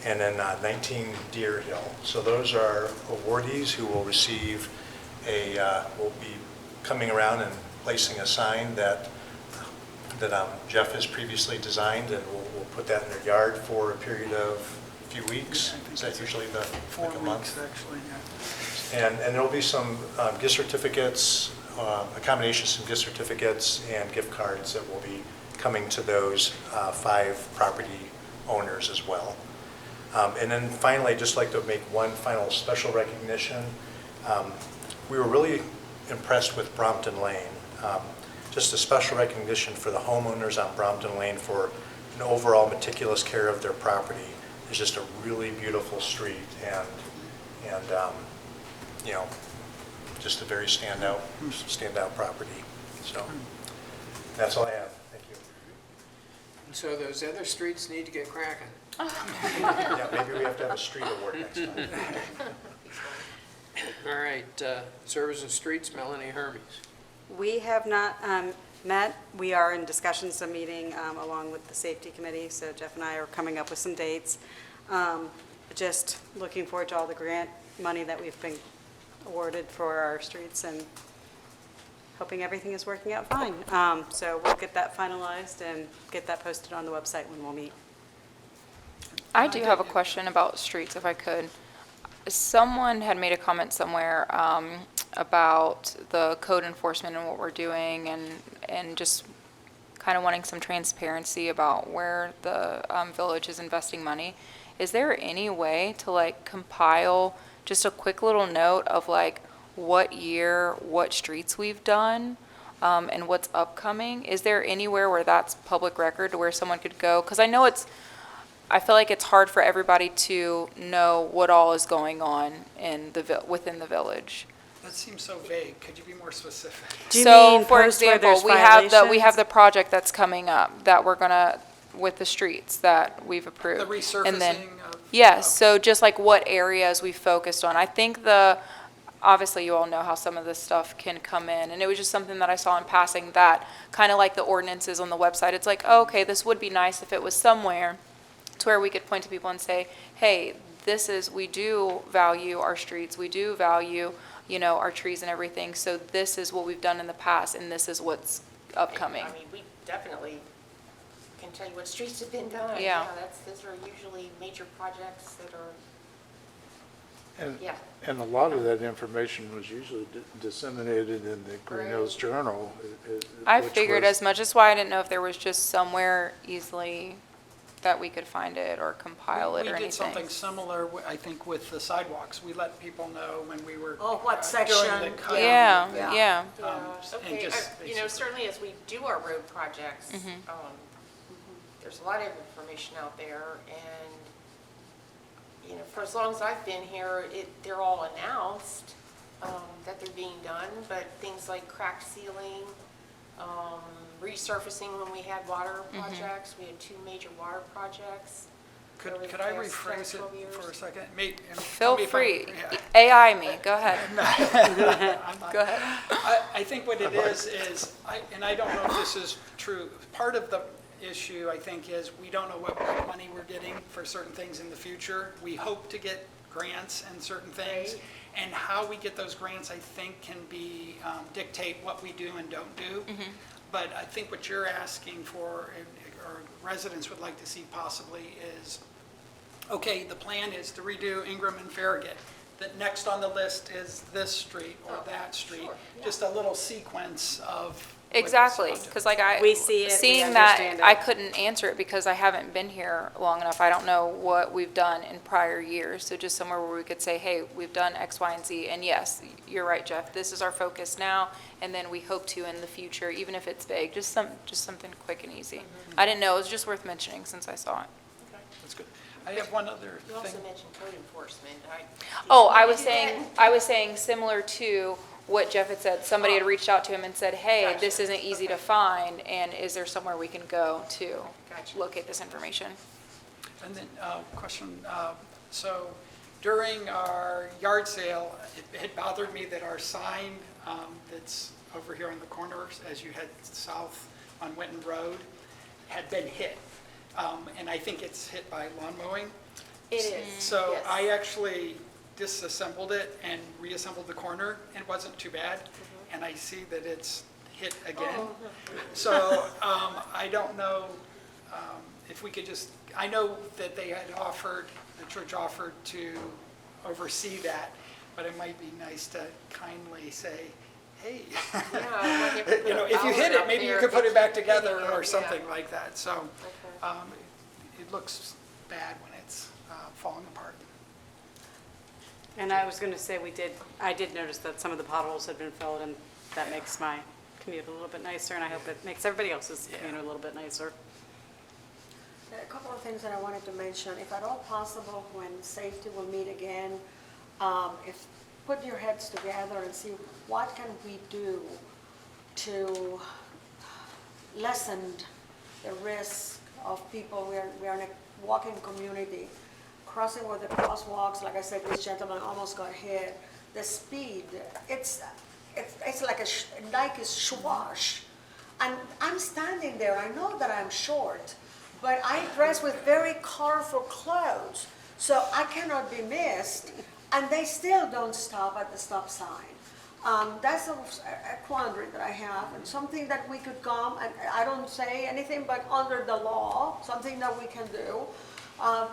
and then 19 Deer Hill. So those are awardees who will receive will be coming around and placing a sign that Jeff has previously designed, and we'll put that in their yard for a period of a few weeks. Is that usually like a month? Actually, yeah. And there'll be some gift certificates, a combination of some gift certificates and gift cards that will be coming to those 5 property owners as well. And then finally, I'd just like to make one final special recognition. We were really impressed with Brompton Lane. Just a special recognition for the homeowners on Brompton Lane for an overall meticulous care of their property. It's just a really beautiful street, and just a very standout property. So that's all I have. Thank you. And so those other streets need to get cracking. Yeah, maybe we have to have a street award next time. All right, Service and Streets, Melanie Hermes. We have not met. We are in discussions, a meeting along with the Safety Committee, so Jeff and I are coming up with some dates. just looking forward to all the grant money that we've been awarded for our streets and hoping everything is working out fine. So we'll get that finalized and get that posted on the website when we'll meet. I do have a question about streets, if I could. Someone had made a comment somewhere about the code enforcement and what we're doing and just kind of wanting some transparency about where the village is investing money. Is there any way to like compile just a quick little note of like what year, what streets we've done, and what's upcoming? Is there anywhere where that's public record to where someone could go? Because I feel like it's hard for everybody to know what all is going on in within the village. That seems so vague. Could you be more specific? Do you So, mean for post where example, there's we have violations? the project that's coming up that we're gonna, with the streets that we've approved. The And then- resurfacing of... Yes, so just like what areas we focused on. I think obviously you all know how some of this stuff can come in, and it was just something that I saw in passing that, kind of like the ordinances on the website, it's like, oh, okay, this would be nice if it was somewhere to where we could point to people and say, hey, we do value our streets, we do value, our trees and everything, so this is what we've done in the past, and this is what's upcoming. I mean, we definitely can tell you what streets have been done. Yeah. Those are usually major projects that are, And, yeah. and a lot of that information was usually disseminated in the Greenhills Journal. I which figured was- as much, as why I didn't know if there was just somewhere easily that we could find it or compile it or We anything. did something similar, I think, with the sidewalks. We let people know when we were... Oh, what during section? the cut. Yeah, Yeah. yeah. and Okay, just certainly as we do our road projects, Mm-hmm. there's a lot of information out there, and, for as long as I've been here, they're all announced, that they're being done, but things like crack sealing, resurfacing when we had water Mm-hmm. projects, we had 2 major water projects. over the Could I past rephrase 12 it years. for a second? And tell Feel me if free. yeah. AI me, go ahead. I'm not- Go ahead. I think what it is, and I don't know if this is true, part of the issue, I think, is we don't know what money we're getting for certain things in the future. We hope to get grants and certain things, Right. and how we get those grants, I think, can be, dictate what we do and don't do. But I think what you're asking for, or residents would like to see possibly is, okay, the plan is to redo Ingram and Farragut. That next on the list is this street or that street. Just a little sequence of. what it's Exactly, up to. because like We see it, we seeing that, understand it. I couldn't answer it because I haven't been here long enough. I don't know what we've done in prior years. So just somewhere where we could say, hey, we've done X, Y, and Z. And yes, you're right, Jeff, this is our focus now, and then we hope to in the future, even if it's vague, just something quick and easy. I didn't know, it was just worth mentioning since I saw it. That's good. I have one other You also thing. mentioned code enforcement. Oh, Did I you was do saying, that? I was saying similar to what Jeff had said. Somebody had reached out to him and said, hey, Gotcha. this isn't easy to find, and is there somewhere we can go to Gotcha. locate this information? And then, question, so during our yard sale, it had bothered me that our sign that's over here on the corner as you head south on Winton Road had been hit. And I think it's hit by lawn mowing. It is, So yes. I actually disassembled it and reassembled the corner, and it wasn't too bad. And I see that it's hit again. So I don't know if we could just, I know that they had offered, the church offered to oversee that, but it might be nice to kindly say, hey, Yeah, like if if you hit it, maybe you could put it back together or something Yeah. like that. So Okay. it looks bad when it's falling apart. And I was going to say, I did notice that some of the potholes had been filled, and that makes my commute a little bit nicer, and I hope it makes everybody else's commute a little bit nicer. A couple of things that I wanted to mention. If at all possible, when safety will meet again, if, put your heads together and see what can we do to lessen the risk of people. We are in a walking community. Crossing where the crosswalks, like I said, this gentleman almost got hit. The speed, it's like a Nike swash. And I'm standing there, I know that I'm short, but I dress with very colorful clothes. So I cannot be missed, and they still don't stop at the stop sign. That's a quandary that I have, and something that we could come, and I don't say anything, but under the law, something that we can do,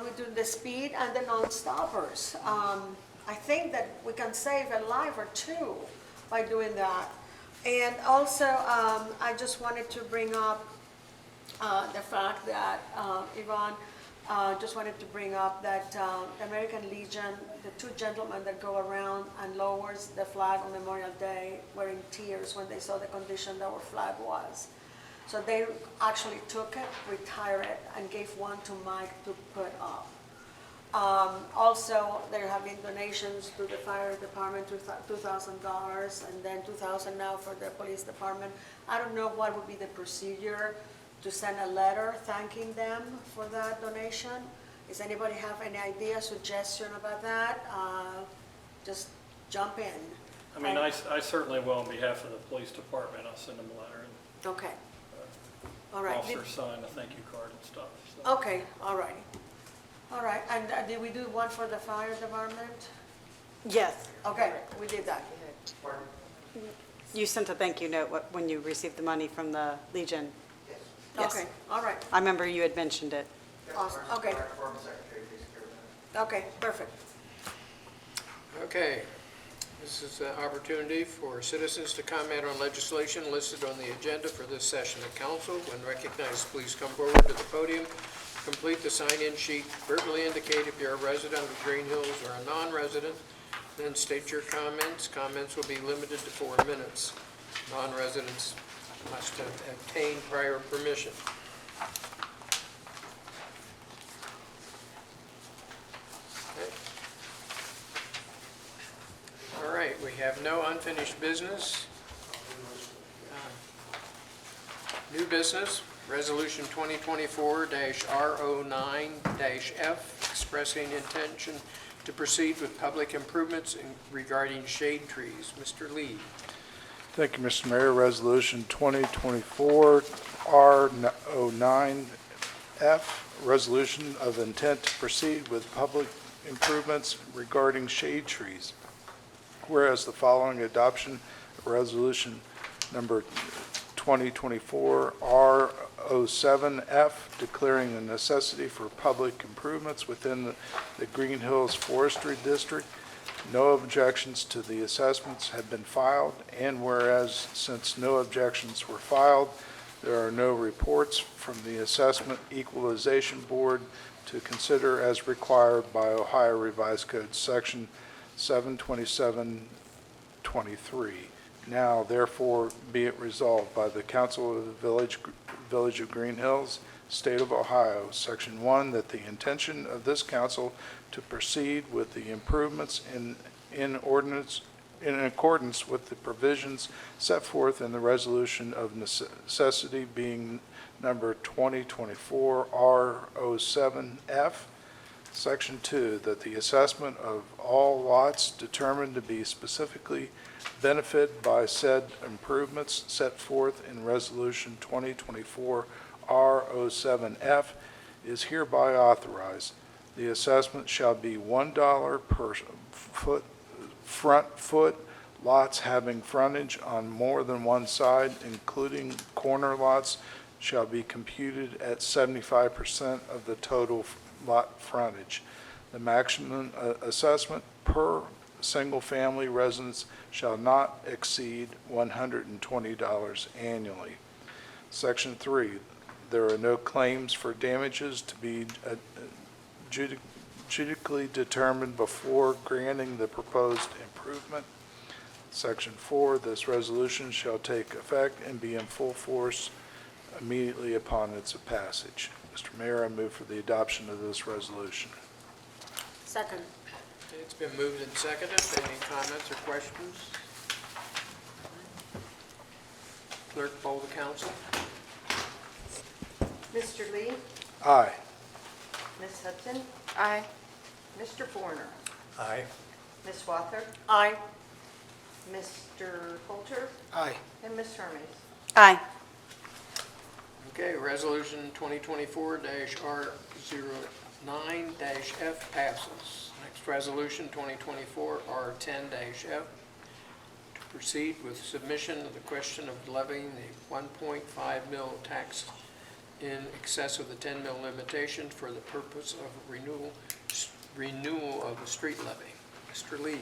with the speed and the non-stoppers. I think that we can save a life or two by doing that. And also, I just wanted to bring up the fact that, Yvonne, just wanted to bring up that the American Legion, the two gentlemen that go around and lowers the flag on Memorial Day were in tears when they saw the condition that our flag was. So they actually took it, retired it, and gave one to Mike to put up. Also, there have been donations to the fire department, $2,000, and then $2,000 now for the police department. I don't know what would be the procedure to send a letter thanking them for that donation. Does anybody have any idea, suggestion about that? Just jump in. I mean, I certainly will on behalf of the police department. I'll send them a letter and Okay. All right. officer sign a thank you card and stuff. So. Okay, all righty. All right, and did we do one for the fire department? Yes. Okay, we did that. You sent a thank you note when you received the money from the Legion. Yes. Okay, all right, I remember you had mentioned it. awesome, okay. Okay, perfect. Okay, this is an opportunity for citizens to comment on legislation listed on the agenda for this session of council. When recognized, please come forward to the podium, complete the sign-in sheet, verbally indicate if you're a resident of Greenhills or a non-resident, then state your comments. Comments will be limited to 4 minutes. Non-residents must have obtained prior permission. Okay. All right, we have no unfinished business. New business, Resolution 2024-R09-F, expressing intention to proceed with public improvements regarding shade trees. Mr. Lee. Thank you, Mr. Mayor. Resolution 2024-R09F, resolution of intent to proceed with public improvements regarding shade trees. Whereas the following adoption of resolution number 2024-R07F, declaring the necessity for public improvements within the Greenhills Forestry District. No objections to the assessments have been filed, and whereas since no objections were filed, there are no reports from the Assessment Equalization Board to consider as required by Ohio Revised Code Section 72723. Now, therefore, be it resolved by the Council of the Village of Green Hills, State of Ohio, Section 1, that the intention of this council to proceed with the improvements in accordance with the provisions set forth in the resolution of necessity being number 2024-R07F. Section 2, that the assessment of all lots determined to be specifically benefited by said improvements set forth in Resolution 2024-R07F is hereby authorized. The assessment shall be $1 per front foot, lots having frontage on more than one side, including corner lots, shall be computed at 75% of the total lot frontage. The maximum assessment per single-family residence shall not exceed $120 annually. Section 3, there are no claims for damages to be judicially determined before granting the proposed improvement. Section 4, this resolution shall take effect and be in full force immediately upon its passage. Mr. Mayor, I move for the adoption of this resolution. Second. It's been moved and seconded. Any comments or questions? Clerk, poll the council. Mr. Lee, Aye. Ms. Hudson, Aye. Mr. Forner, Aye. Ms. Wather, Aye. Mr. Coulter, Aye. and Ms. Hermes. Aye. Okay, Resolution 2024-R09F 9-F passes. Next resolution, 2024 R10-F. To proceed with submission of the question of levying the 1.5 mil tax in excess of the 10 mil limitation for the purpose of renewal of the street levy. Mr. Lee.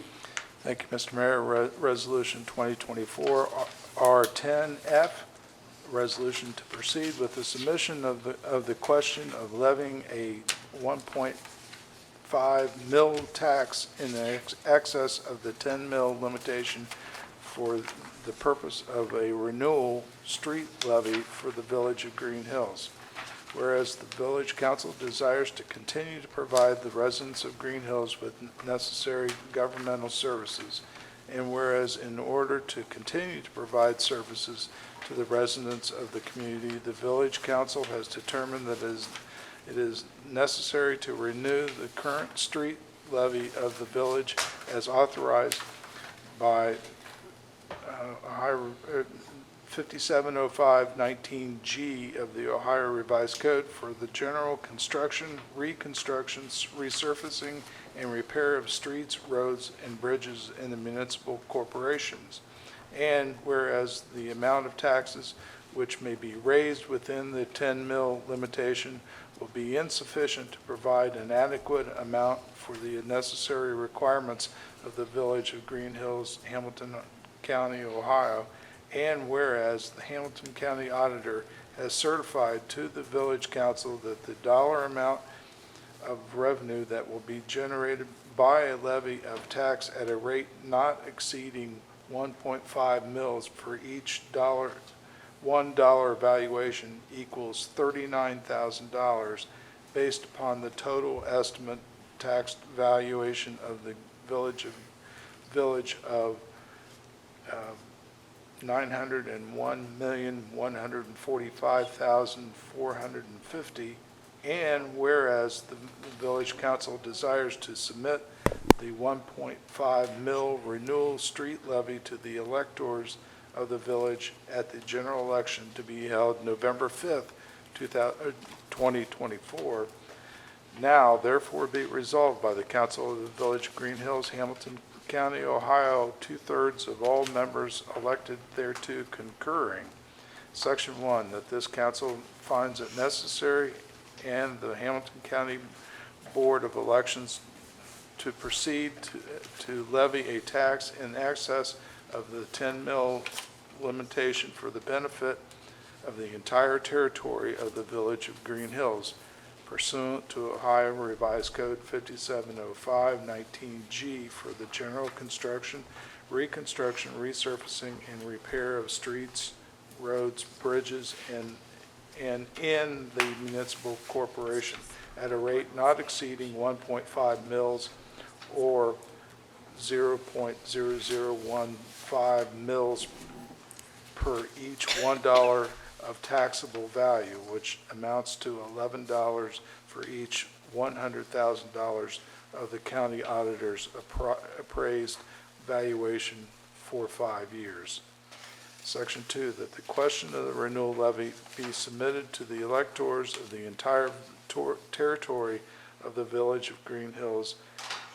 Thank you, Mr. Mayor. Resolution 2024 R10F, resolution to proceed with the submission of the question of levying a 1.5 mil tax in excess of the 10 mil limitation for the purpose of a renewal street levy for the Village of Greenhills. Whereas the Village Council desires to continue to provide the residents of Greenhills with necessary governmental services, and whereas in order to continue to provide services to the residents of the community, the Village Council has determined that it is necessary to renew the current street levy of the village as authorized by 5705-19G of the Ohio Revised Code for the general construction, reconstruction, resurfacing, and repair of streets, roads, and bridges in the municipal corporations. And whereas the amount of taxes which may be raised within the 10 mil limitation will be insufficient to provide an adequate amount for the necessary requirements of the Village of Greenhills, Hamilton County, Ohio, and whereas the Hamilton County Auditor has certified to the Village Council that the dollar amount of revenue that will be generated by a levy of tax at a rate not exceeding 1.5 mils per each $1 valuation equals $39,000 based upon the total estimate tax valuation of the village of $901,145,450, and whereas the Village Council desires to submit the 1.5 mil renewal street levy to the electors of the village at the general election to be held November 5th, 2024. Now, therefore, be it resolved by the Council of the Village of Greenhills, Hamilton County, Ohio, 2/3 of all members elected thereto concurring. Section 1, that this council finds it necessary and the Hamilton County Board of Elections to proceed to levy a tax in excess of the 10 mil limitation for the benefit of the entire territory of the Village of Greenhills pursuant to Ohio Revised Code 5705-19G for the general construction, reconstruction, resurfacing, and repair of streets, roads, bridges, and in the municipal corporation at a rate not exceeding 1.5 mils or 0.0015 mils per each $1 of taxable value, which amounts to $11 for each $100,000 of the county auditor's appraised valuation for 5 years. Section 2, that the question of the renewal levy be submitted to the electors of the entire territory of the Village of Greenhills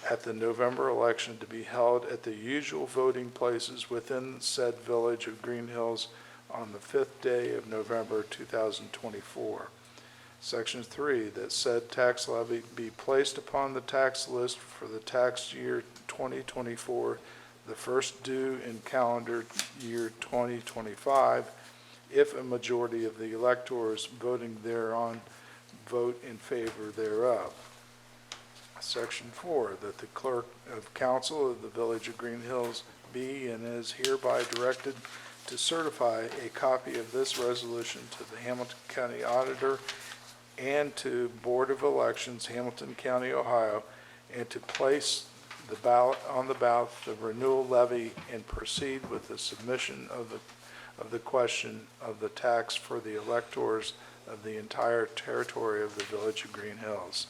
at the November election to be held at the usual voting places within said Village of Greenhills on the 5th day of November 2024. Section 3, that said tax levy be placed upon the tax list for the tax year 2024, the first due in calendar year 2025, if a majority of the electors voting thereon vote in favor thereof. Section 4, that the clerk of council of the Village of Greenhills be and is hereby directed to certify a copy of this resolution to the Hamilton County Auditor and to Board of Elections, Hamilton County, Ohio, and to place the ballot on the ballot the renewal levy and proceed with the submission of the question of the tax for the electors of the entire territory of the Village of Greenhills.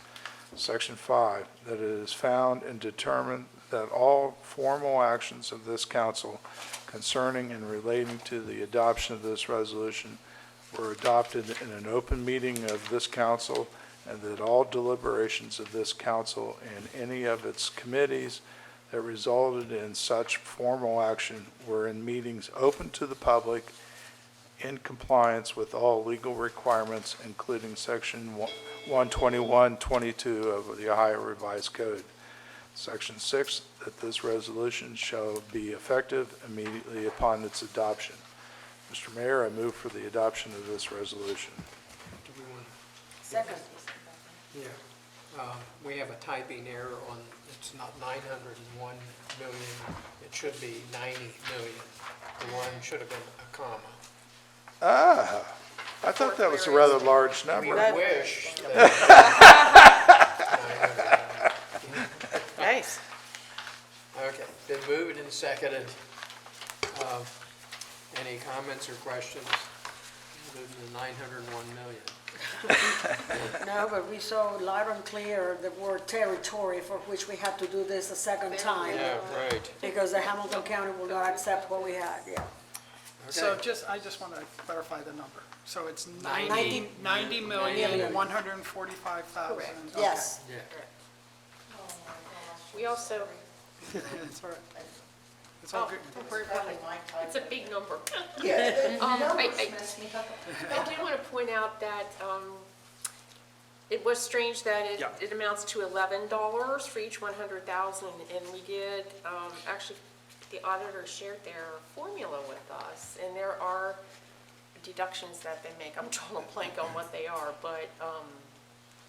Section 5, that it is found and determined that all formal actions of this council concerning and relating to the adoption of this resolution were adopted in an open meeting of this council and that all deliberations of this council and any of its committees that resulted in such formal action were in meetings open to the public in compliance with all legal requirements, including Section 121.22 of the Ohio Revised Code. Section 6, that this resolution shall be effective immediately upon its adoption. Mr. Mayor, I move for the adoption of this resolution. Do we want, Second. yeah, we have a typing error on, it's not 901 million, it should be 90 million. The one should have been a comma. Ah, I thought that was a rather large We number. wish. Nice. Okay, been moved and seconded. Any comments or questions other than the 901 million? No, but we saw loud and clear the word territory, for which we have to do this a second time. Yeah, right. Because the Hamilton County will not accept what we had, yeah. So Okay. I just want to clarify the number. So it's 90 $90,145,000. Correct. Okay. Yes. Yeah. We also, It's all right. It's all good. don't worry about it. It's a big number. Yeah, I messed me up. do want to point out that it was strange that Yeah. it amounts to $11 for each 100,000, and we did, actually, the auditor shared their formula with us, and there are deductions that they make. I'm drawing a blank on what they are, but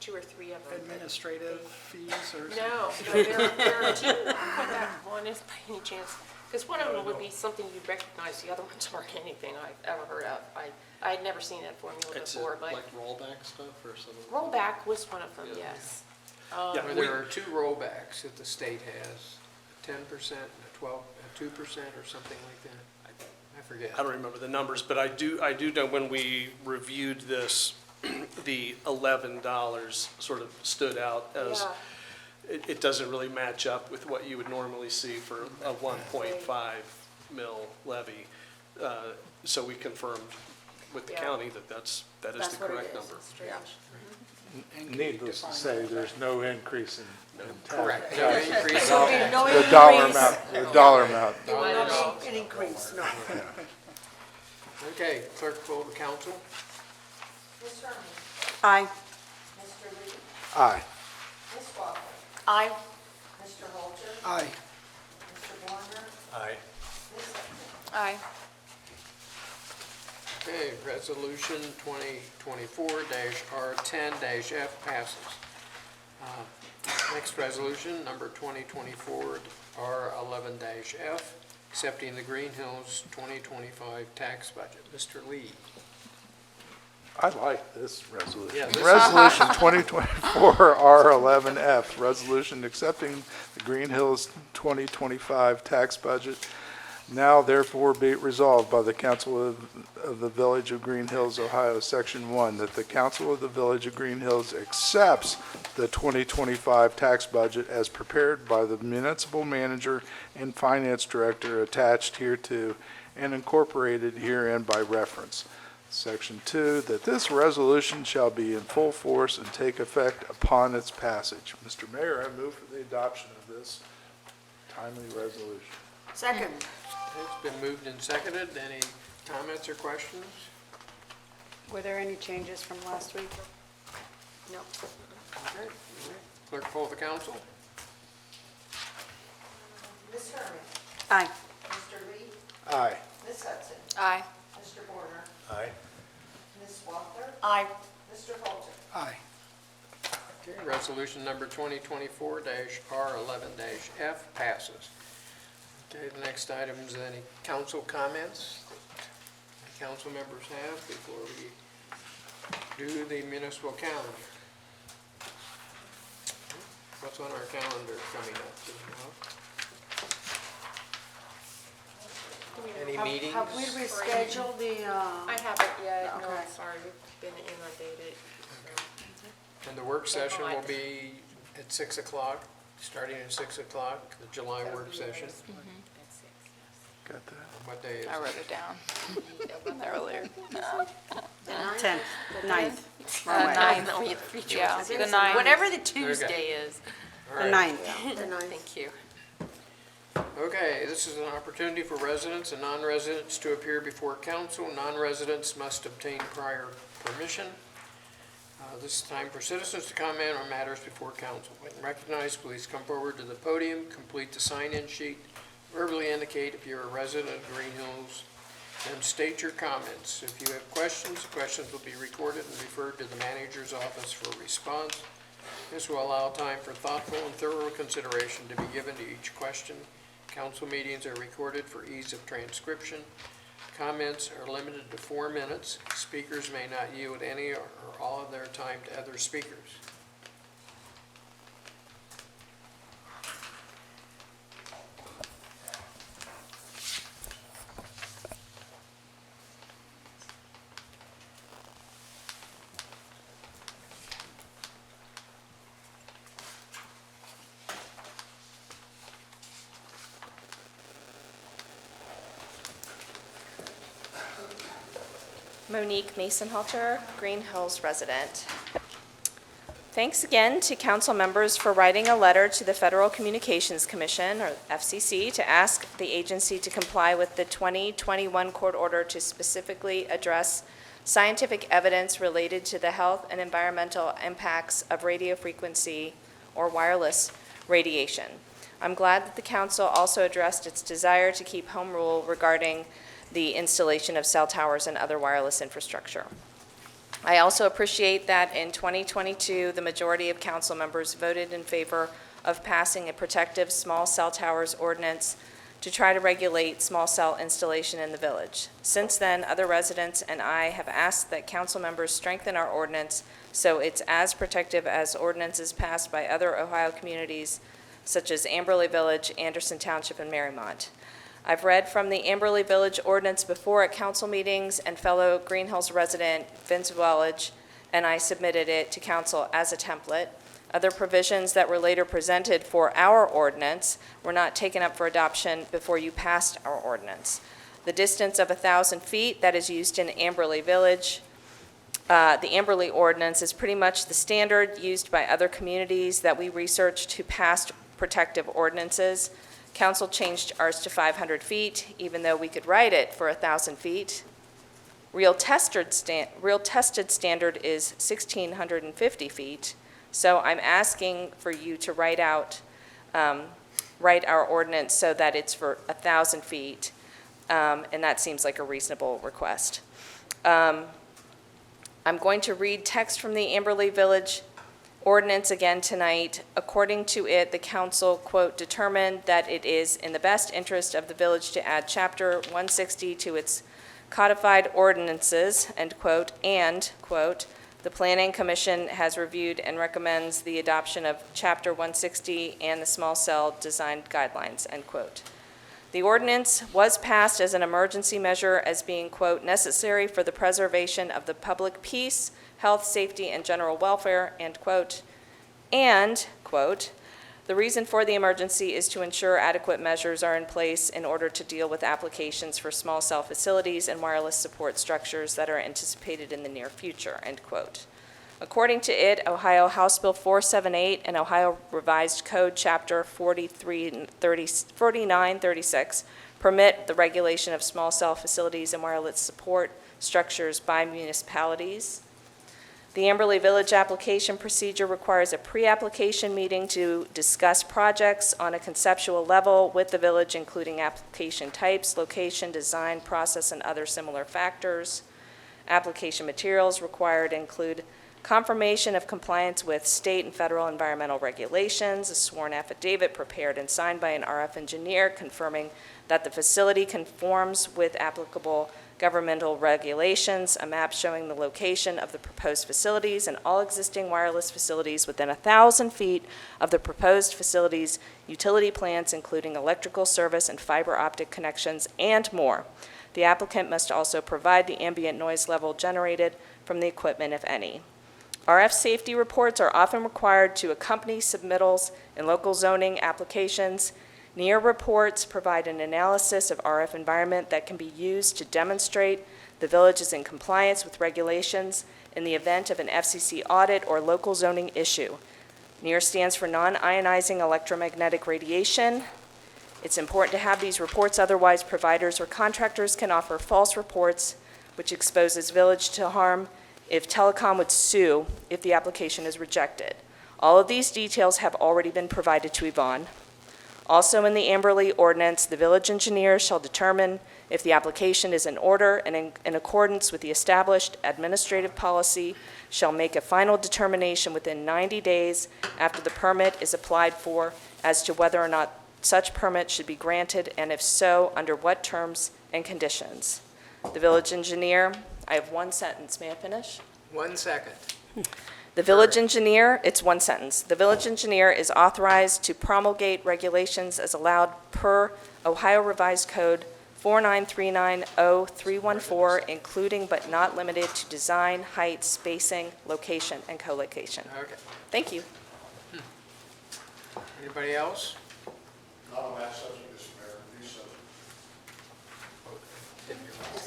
2 or 3 of them. Administrative fees or something? No, there are 2. What that one is by any chance? Because one of them would be something you'd recognize, the other ones aren't anything I've ever heard of. I had never seen that formula It's before, but like rollback stuff or something? rollback was one of them, Yeah. yes. Yeah, Well, there are 2 rollbacks that the state has, 10% and a 2% or something like that. I forget. I don't remember the numbers, but I do know when we reviewed this, the $11 sort of stood out as, Yeah. it doesn't really match up with what you would normally see for a 1.5 mil levy. So we confirmed with the Yeah. county that that is That's the what it correct is. number. Strange. And can you Needless to define say, what there's no increase in tax. Correct. No increase. There will be no The dollar increase. amount, the dollar amount. There will not be an increase, no. Okay, clerk poll the council. Ms. Herman, Aye. Mr. Lee, Aye. Ms. Walker, Aye. Mr. Holter, Aye. Mr. Warner, Aye. Ms. Hudson. Aye. Okay, resolution 2024-R10-F passes. Next resolution, number 2024-R11-F, accepting the Greenhills 2025 tax budget. Mr. Lee. I like this resolution. Yeah, this- Resolution 2024-R11F, resolution accepting the Greenhills 2025 tax budget. Now therefore be it resolved by the Council of the Village of Green Hills, Ohio, Section 1, that the Council of the Village of Green Hills accepts the 2025 tax budget as prepared by the municipal manager and finance director attached hereto and incorporated herein by reference. Section 2, that this resolution shall be in full force and take effect upon its passage. Mr. Mayor, I move for the adoption of this timely resolution. Second. It's been moved and seconded. Any comments or questions? Were there any changes from last week? No. Okay. Clerk poll the council. Ms. Herman, Aye. Mr. Lee, Aye. Ms. Hudson, Aye. Mr. Warner, Aye. Ms. Walker, Aye. Mr. Holter. Aye. Okay, resolution number 2024-R11-F passes. Okay, the next item is any council comments that council members have before we do the municipal calendar. What's on our calendar coming up? Do you know? Any meetings? Have we rescheduled the, I haven't yet, no, Okay. I'm sorry, we've been inundated. And the work session will be at 6 o'clock, starting at 6 o'clock, the July work session. Got that? What day is I it? wrote it down earlier. 10th, 9th, Ninth. No, we have three Yeah, choices. the ninth. Whatever the Tuesday is. All the right. 9th. The ninth. Thank you. Okay, this is an opportunity for residents and non-residents to appear before council. Non-residents must obtain prior permission. This is time for citizens to comment on matters before council. When recognized, please come forward to the podium, complete the sign-in sheet, verbally indicate if you're a resident of Greenhills, then state your comments. If you have questions, the questions will be recorded and referred to the manager's office for response. This will allow time for thoughtful and thorough consideration to be given to each question. Council meetings are recorded for ease of transcription. Comments are limited to 4 minutes. Speakers may not yield any or all of their time to other speakers. Monique Masonhalter, Green Hills resident. Thanks again to council members for writing a letter to the Federal Communications Commission, or FCC, to ask the agency to comply with the 2021 court order to specifically address scientific evidence related to the health and environmental impacts of radio frequency or wireless radiation. I'm glad that the council also addressed its desire to keep home rule regarding the installation of cell towers and other wireless infrastructure. I also appreciate that in 2022, the majority of council members voted in favor of passing a protective small cell towers ordinance to try to regulate small cell installation in the village. Since then, other residents and I have asked that council members strengthen our ordinance so it's as protective as ordinances passed by other Ohio communities such as Amberley Village, Anderson Township, and Marymount. I've read from the Amberley Village ordinance before at council meetings, and fellow Green Hills resident Vince Wellage and I submitted it to council as a template. Other provisions that were later presented for our ordinance were not taken up for adoption before you passed our ordinance. The distance of 1,000 feet that is used in Amberley Village, the Amberley ordinance is pretty much the standard used by other communities that we researched who passed protective ordinances. Council changed ours to 500 feet, even though we could write it for 1,000 feet. Real tested standard is 1,650 feet. So I'm asking for you to write our ordinance so that it's for 1,000 feet, and that seems like a reasonable request. I'm going to read text from the Amberley Village ordinance again tonight. According to it, the council, quote, determined that it is in the best interest of the village to add chapter 160 to its codified ordinances, end quote, and, quote, the Planning Commission has reviewed and recommends the adoption of chapter 160 and the small cell design guidelines, end quote. The ordinance was passed as an emergency measure as being, quote, necessary for the preservation of the public peace, health, safety, and general welfare, end quote. And, quote, the reason for the emergency is to ensure adequate measures are in place in order to deal with applications for small cell facilities and wireless support structures that are anticipated in the near future, end quote. According to it, Ohio House Bill 478 and Ohio Revised Code Chapter 4936 permit the regulation of small cell facilities and wireless support structures by municipalities. The Amberley Village application procedure requires a pre-application meeting to discuss projects on a conceptual level with the village, including application types, location, design, process, and other similar factors. Application materials required include confirmation of compliance with state and federal environmental regulations, a sworn affidavit prepared and signed by an RF engineer confirming that the facility conforms with applicable governmental regulations, a map showing the location of the proposed facilities and all existing wireless facilities within 1,000 feet of the proposed facilities, utility plans including electrical service and fiber optic connections, and more. The applicant must also provide the ambient noise level generated from the equipment, if any. RF safety reports are often required to accompany submittals in local zoning applications. NEAR reports provide an analysis of RF environment that can be used to demonstrate the village is in compliance with regulations in the event of an FCC audit or local zoning issue. NEAR stands for non-ionizing electromagnetic radiation. It's important to have these reports, otherwise providers or contractors can offer false reports which exposes village to harm if telecom would sue if the application is rejected. All of these details have already been provided to Yvonne. Also in the Amberley ordinance, the village engineer shall determine if the application is in order and in accordance with the established administrative policy, shall make a final determination within 90 days after the permit is applied for as to whether or not such permit should be granted, and if so, under what terms and conditions. The village engineer, I have one sentence, may I finish? 1 second. The village engineer, it's one sentence. The village engineer is authorized to promulgate regulations as allowed per Ohio Revised Code 49390-314, including but not limited to design, height, spacing, location, and co-location. Okay. Thank you. Anybody else? Not on that subject, Mr. Mayor, new subject.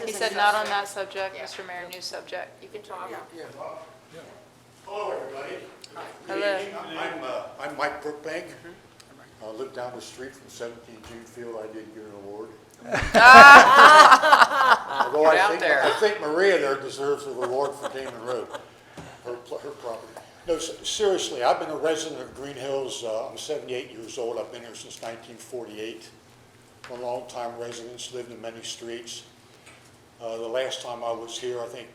He said not on that subject, Mr. Mayor, new subject. You can talk. Hello, everybody. Good Hello. evening. I'm Mike Brookbank. I live down the street from 17 June Field. I didn't get an award. Although Get out there. I think Maria there deserves an award for Damon Road, her property. No, seriously, I've been a resident of Greenhills. I'm 78 years old. I've been here since 1948. I'm a long-time resident, lived in many streets. The last time I was here, I think,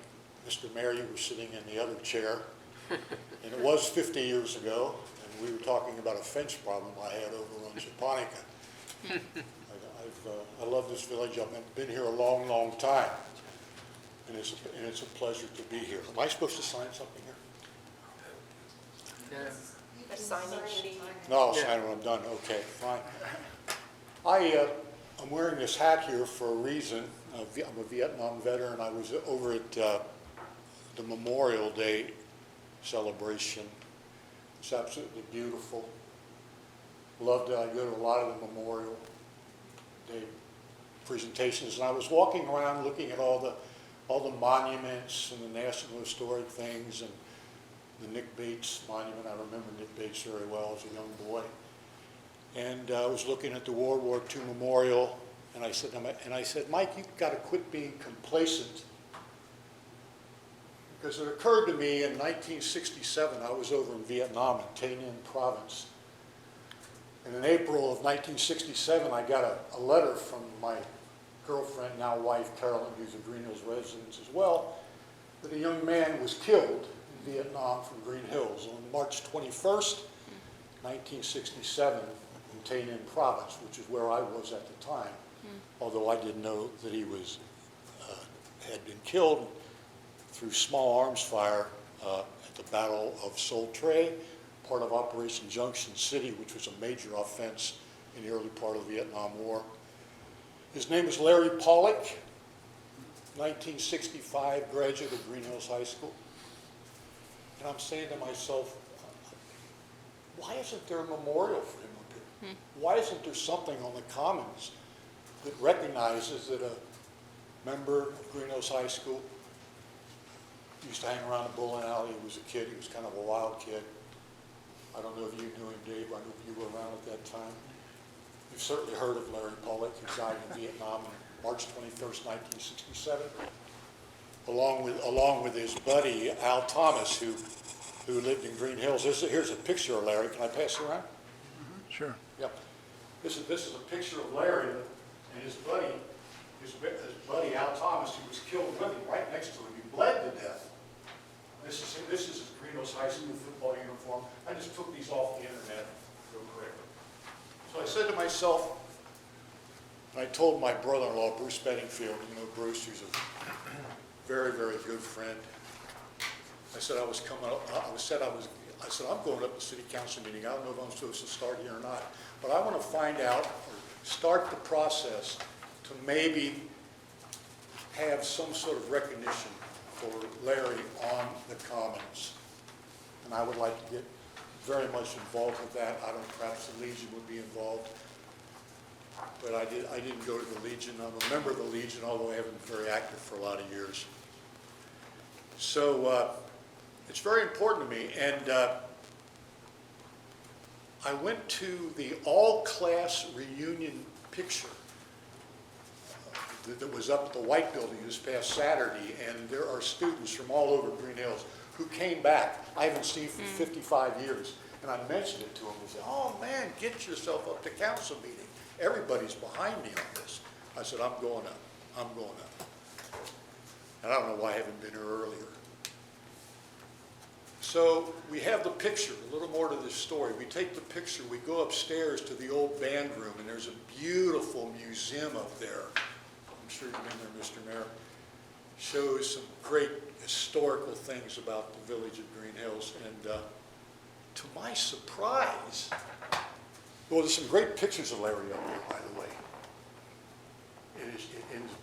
Mr. Mayor, you were sitting in the other chair. And it was 50 years ago, and we were talking about a fence problem I had over on Japonica. I love this village. I've been here a long, long time, and it's a pleasure to be here. Am I supposed to sign something here? Yeah. A sign-in sheet. No, I'll sign when I'm done. Okay, fine. I'm wearing this hat here for a reason. I'm a Vietnam veteran. I was over at the Memorial Day celebration. It's absolutely beautiful. Loved it. I go to a lot of the Memorial Day presentations, and I was walking around looking at all the monuments and the National Historic things, and the Nick Bates Monument. I remember Nick Bates very well as a young boy. And I was looking at the World War II Memorial, and I said, Mike, you've got to quit being complacent. Because it occurred to me in 1967, I was over in Vietnam in Tay Ninh province. And in April of 1967, I got a letter from my girlfriend, now wife, Carolyn, who's a Greenhills resident as well, that a young man was killed in Vietnam from Greenhills on March 21st, 1967, in Tay Ninh province, which is where I was at the time, although I didn't know that he was had been killed through small arms fire at the Battle of Sol Tre, part of Operation Junction City, which was a major offense in the early part of the Vietnam War. His name is Larry Pollock, 1965 graduate of Greenhills High School. And I'm saying to myself, why isn't there a memorial for him up here? Why isn't there something on the Commons that recognizes that a member of Greenhills High School used to hang around the bowling alley. He was a kid. He was kind of a wild kid. I don't know if you knew him, Dave. I don't know if you were around at that time. You've certainly heard of Larry Pollock, who died in Vietnam on March 21st, 1967, along with his buddy, Al Thomas, who lived in Greenhills. Here's a picture of Larry. Can I pass it around? Sure. Yep. This is a picture of Larry and his buddy Al Thomas, who was killed with him right next to him. He bled to death. This is his Greenhills High School football uniform. I just took these off the internet real quick. So I said to myself, and I told my brother-in-law, Bruce Bedingfield, you know Bruce, who's a very, very good friend. I said I'm going up to the city council meeting. I don't know if I'm supposed to start here or not, but I want to find out or start the process to maybe have some sort of recognition for Larry on the Commons. And I would like to get very much involved with that. I don't know, perhaps the Legion would be involved. but I didn't go to the Legion. I'm a member of the Legion, although I haven't been very active for a lot of years. So it's very important to me, and I went to the all-class reunion picture that was up at the White Building this past Saturday, and there are students from all over Greenhills who came back I haven't seen for 55 years. And I mentioned it to them and said, oh man, get yourself up to council meeting. Everybody's behind me on this. I said, I'm going up. I'm going up. And I don't know why I haven't been here earlier. So we have the picture, a little more to this story. We take the picture, we go upstairs to the old band room, and there's a beautiful museum up there. I'm sure you've been there, Mr. Mayor. Shows some great historical things about the village of Greenhills. And to my surprise, well, there's some great pictures of Larry up there, by the way, in his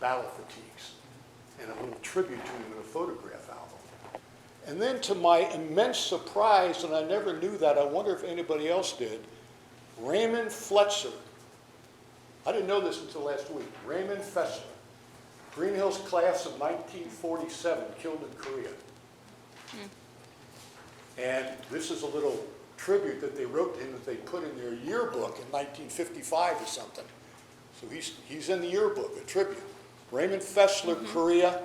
battle fatigues, and a little tribute to him in a photograph album. And then to my immense surprise, and I never knew that, I wonder if anybody else did, Raymond Fletcher. I didn't know this until last week. Raymond Fletcher, Greenhills class of 1947, killed in Korea. And this is a little tribute that they wrote to him that they put in their yearbook in 1955 or something. So he's in the yearbook, a tribute. Raymond Fessler, Korea.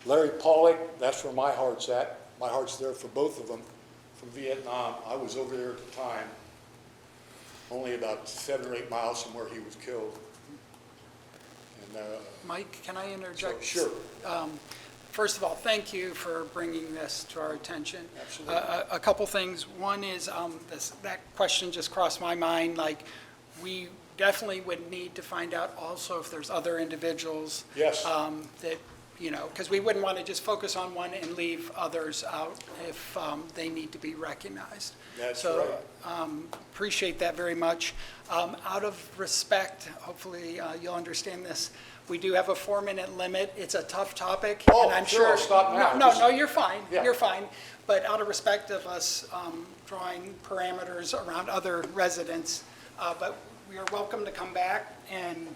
Larry Pollock, that's where my heart's at. My heart's there for both of them from Vietnam. I was over there at the time, only about 7 or 8 miles from where he was killed. And, Mike, can I interject? Sure. First of all, thank you for bringing this to our attention. Absolutely. A couple things. One is that question just crossed my mind. Like, we definitely would need to find out also if there's other individuals. Yes. That, you know, because we wouldn't want to just focus on one and leave others out if they need to be recognized. That's so, right. Appreciate that very much. Out of respect, hopefully you'll understand this. We do have a 4-minute limit. It's a tough topic. Oh, and I'm sure, I'll stop now. No, you're fine. Yeah. You're fine. But out of respect of us drawing parameters around other residents, but we are welcome to come back, and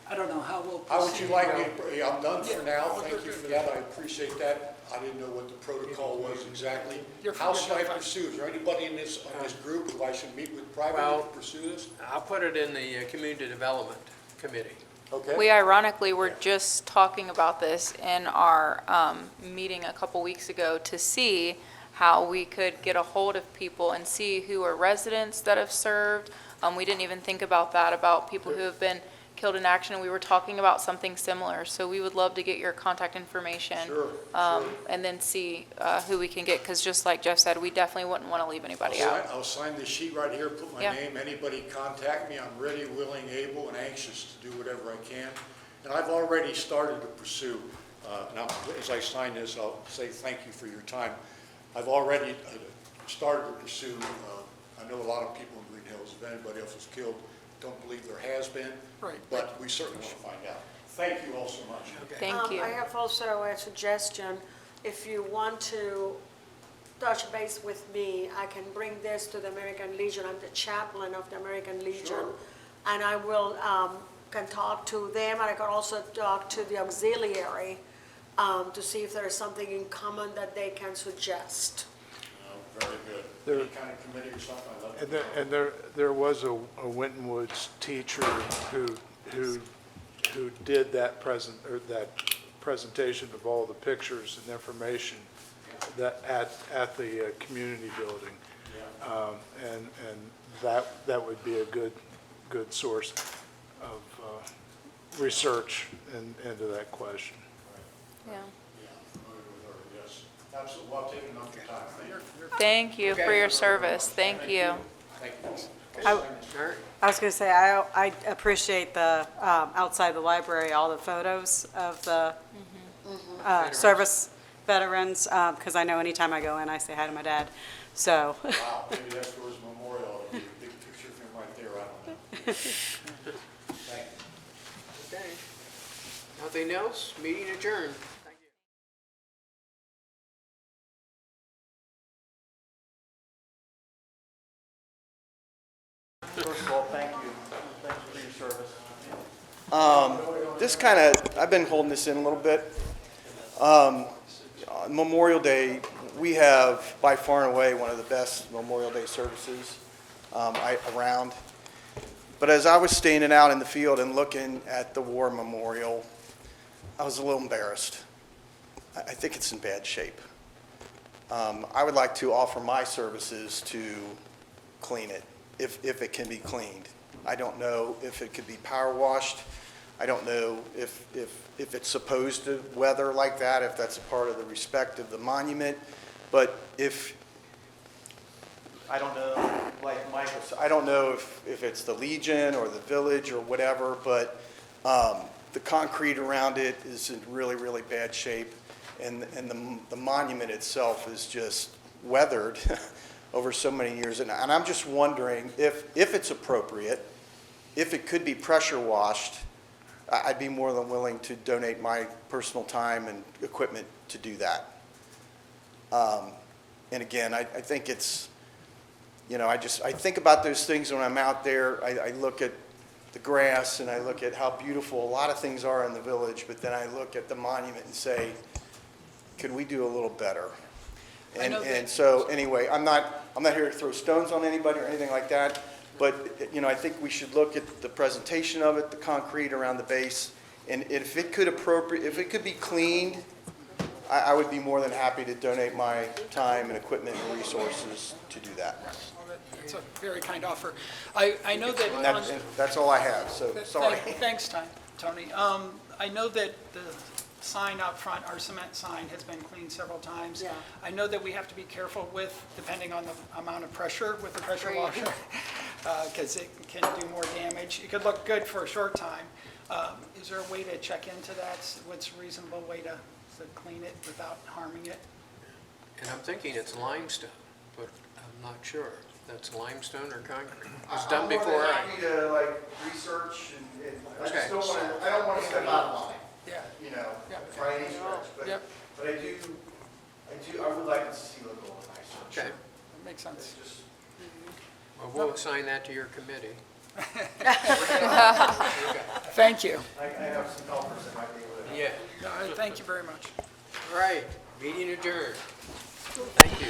I don't know how we'll proceed. How would you like me to, I'm done for now. Thank you for that. I appreciate that. I didn't know what the protocol was exactly. How should I pursue? Is there anybody in this group who I should meet with privately to pursue this? I'll put it in the Community Development Committee. Okay. We ironically were just talking about this in our meeting a couple weeks ago to see how we could get a hold of people and see who are residents that have served. We didn't even think about that, about people who have been killed in action. We were talking about something similar. So we would love to get your contact information. Sure. And then see who we can get, because just like Jeff said, we definitely wouldn't want to leave anybody out. I'll sign this sheet right here, put my Yeah. name. Anybody contact me, I'm ready, willing, able, and anxious to do whatever I can. And I've already started to pursue, now as I sign this, I'll say thank you for your time. I've already started to pursue, I know a lot of people in Greenhills, if anybody else was killed, don't believe there has been, Right. but we certainly want to find out. Thank you all so much. Thank you. I have also a suggestion. If you want to touch base with me, I can bring this to the American Legion. I'm the chaplain of the American Legion. Sure. And I will, can talk to them, and I can also talk to the auxiliary to see if there is something in common that they can suggest. Very good. There- Any kind of committee or something, I'd love to And know. there was a Winton Woods teacher who did that presentation of all the pictures and information that at the community building. And that would be a good source of research into that question. Yeah. Yeah, I'm familiar with her, yes. Absolutely, well, I've taken enough of your time. Thank you. Thank you for your service. Thank you. Thank you. I All right. I was going to say, I appreciate the, outside the library, all the photos of the service veterans, because I know anytime I go in, I say hi to my dad, so. Wow, maybe that's for his memorial, it'll be a big picture of him right there, I don't know. Thank you. Okay. Nothing else? Meeting adjourned. First of all, thank you. Thanks for service. This kind of, I've been holding this in a little bit. Memorial Day, we have by far and away one of the best Memorial Day services around. But as I was standing out in the field and looking at the war memorial, I was a little embarrassed. I think it's in bad shape. I would like to offer my services to clean it, if it can be cleaned. I don't know if it could be power washed. I don't know if it's supposed to weather like that, if that's a part of the respect of the monument. But if, I don't know, like Mike was, I don't know if it's the Legion or the Village or whatever, but the concrete around it is in really, really bad shape. And the monument itself is just weathered over so many years. And I'm just wondering if it's appropriate, if it could be pressure washed, I'd be more than willing to donate my personal time and equipment to do that. And again, I think it's, you know, I think about those things when I'm out there. I look at the grass and I look at how beautiful a lot of things are in the village, but then I look at the monument and say, could we do a little better? And so anyway, I'm not here to throw stones on anybody or anything like that, but you know, I think we should look at the presentation of it, the concrete around the base, and if it could be cleaned, I would be more than happy to donate my time and equipment and resources to do that. Well, that's a very kind offer. I know that. And that's all I have, so sorry. Thanks, Tony. I know that the sign out front, our cement sign, has been cleaned several times. Yeah. I know that we have to be careful with, depending on the amount of pressure with the pressure washer, because it can do more damage. It could look good for a short time. Is there a way to check into that? What's a reasonable way to clean it without harming it? And I'm thinking it's limestone, but I'm not sure. That's limestone or concrete? It was done before. I'm more than happy to like research and I just don't want to, I don't want to step out of line. Yeah. You know, Yeah. by any stretch, but Yep. I would like to see it look a little nicer. Okay. That makes sense. It's just, Well, we'll assign that to your committee. Thank you. I have some helpers that might be able to help. Yeah. Thank you very much. All right, meeting adjourned. Thank you.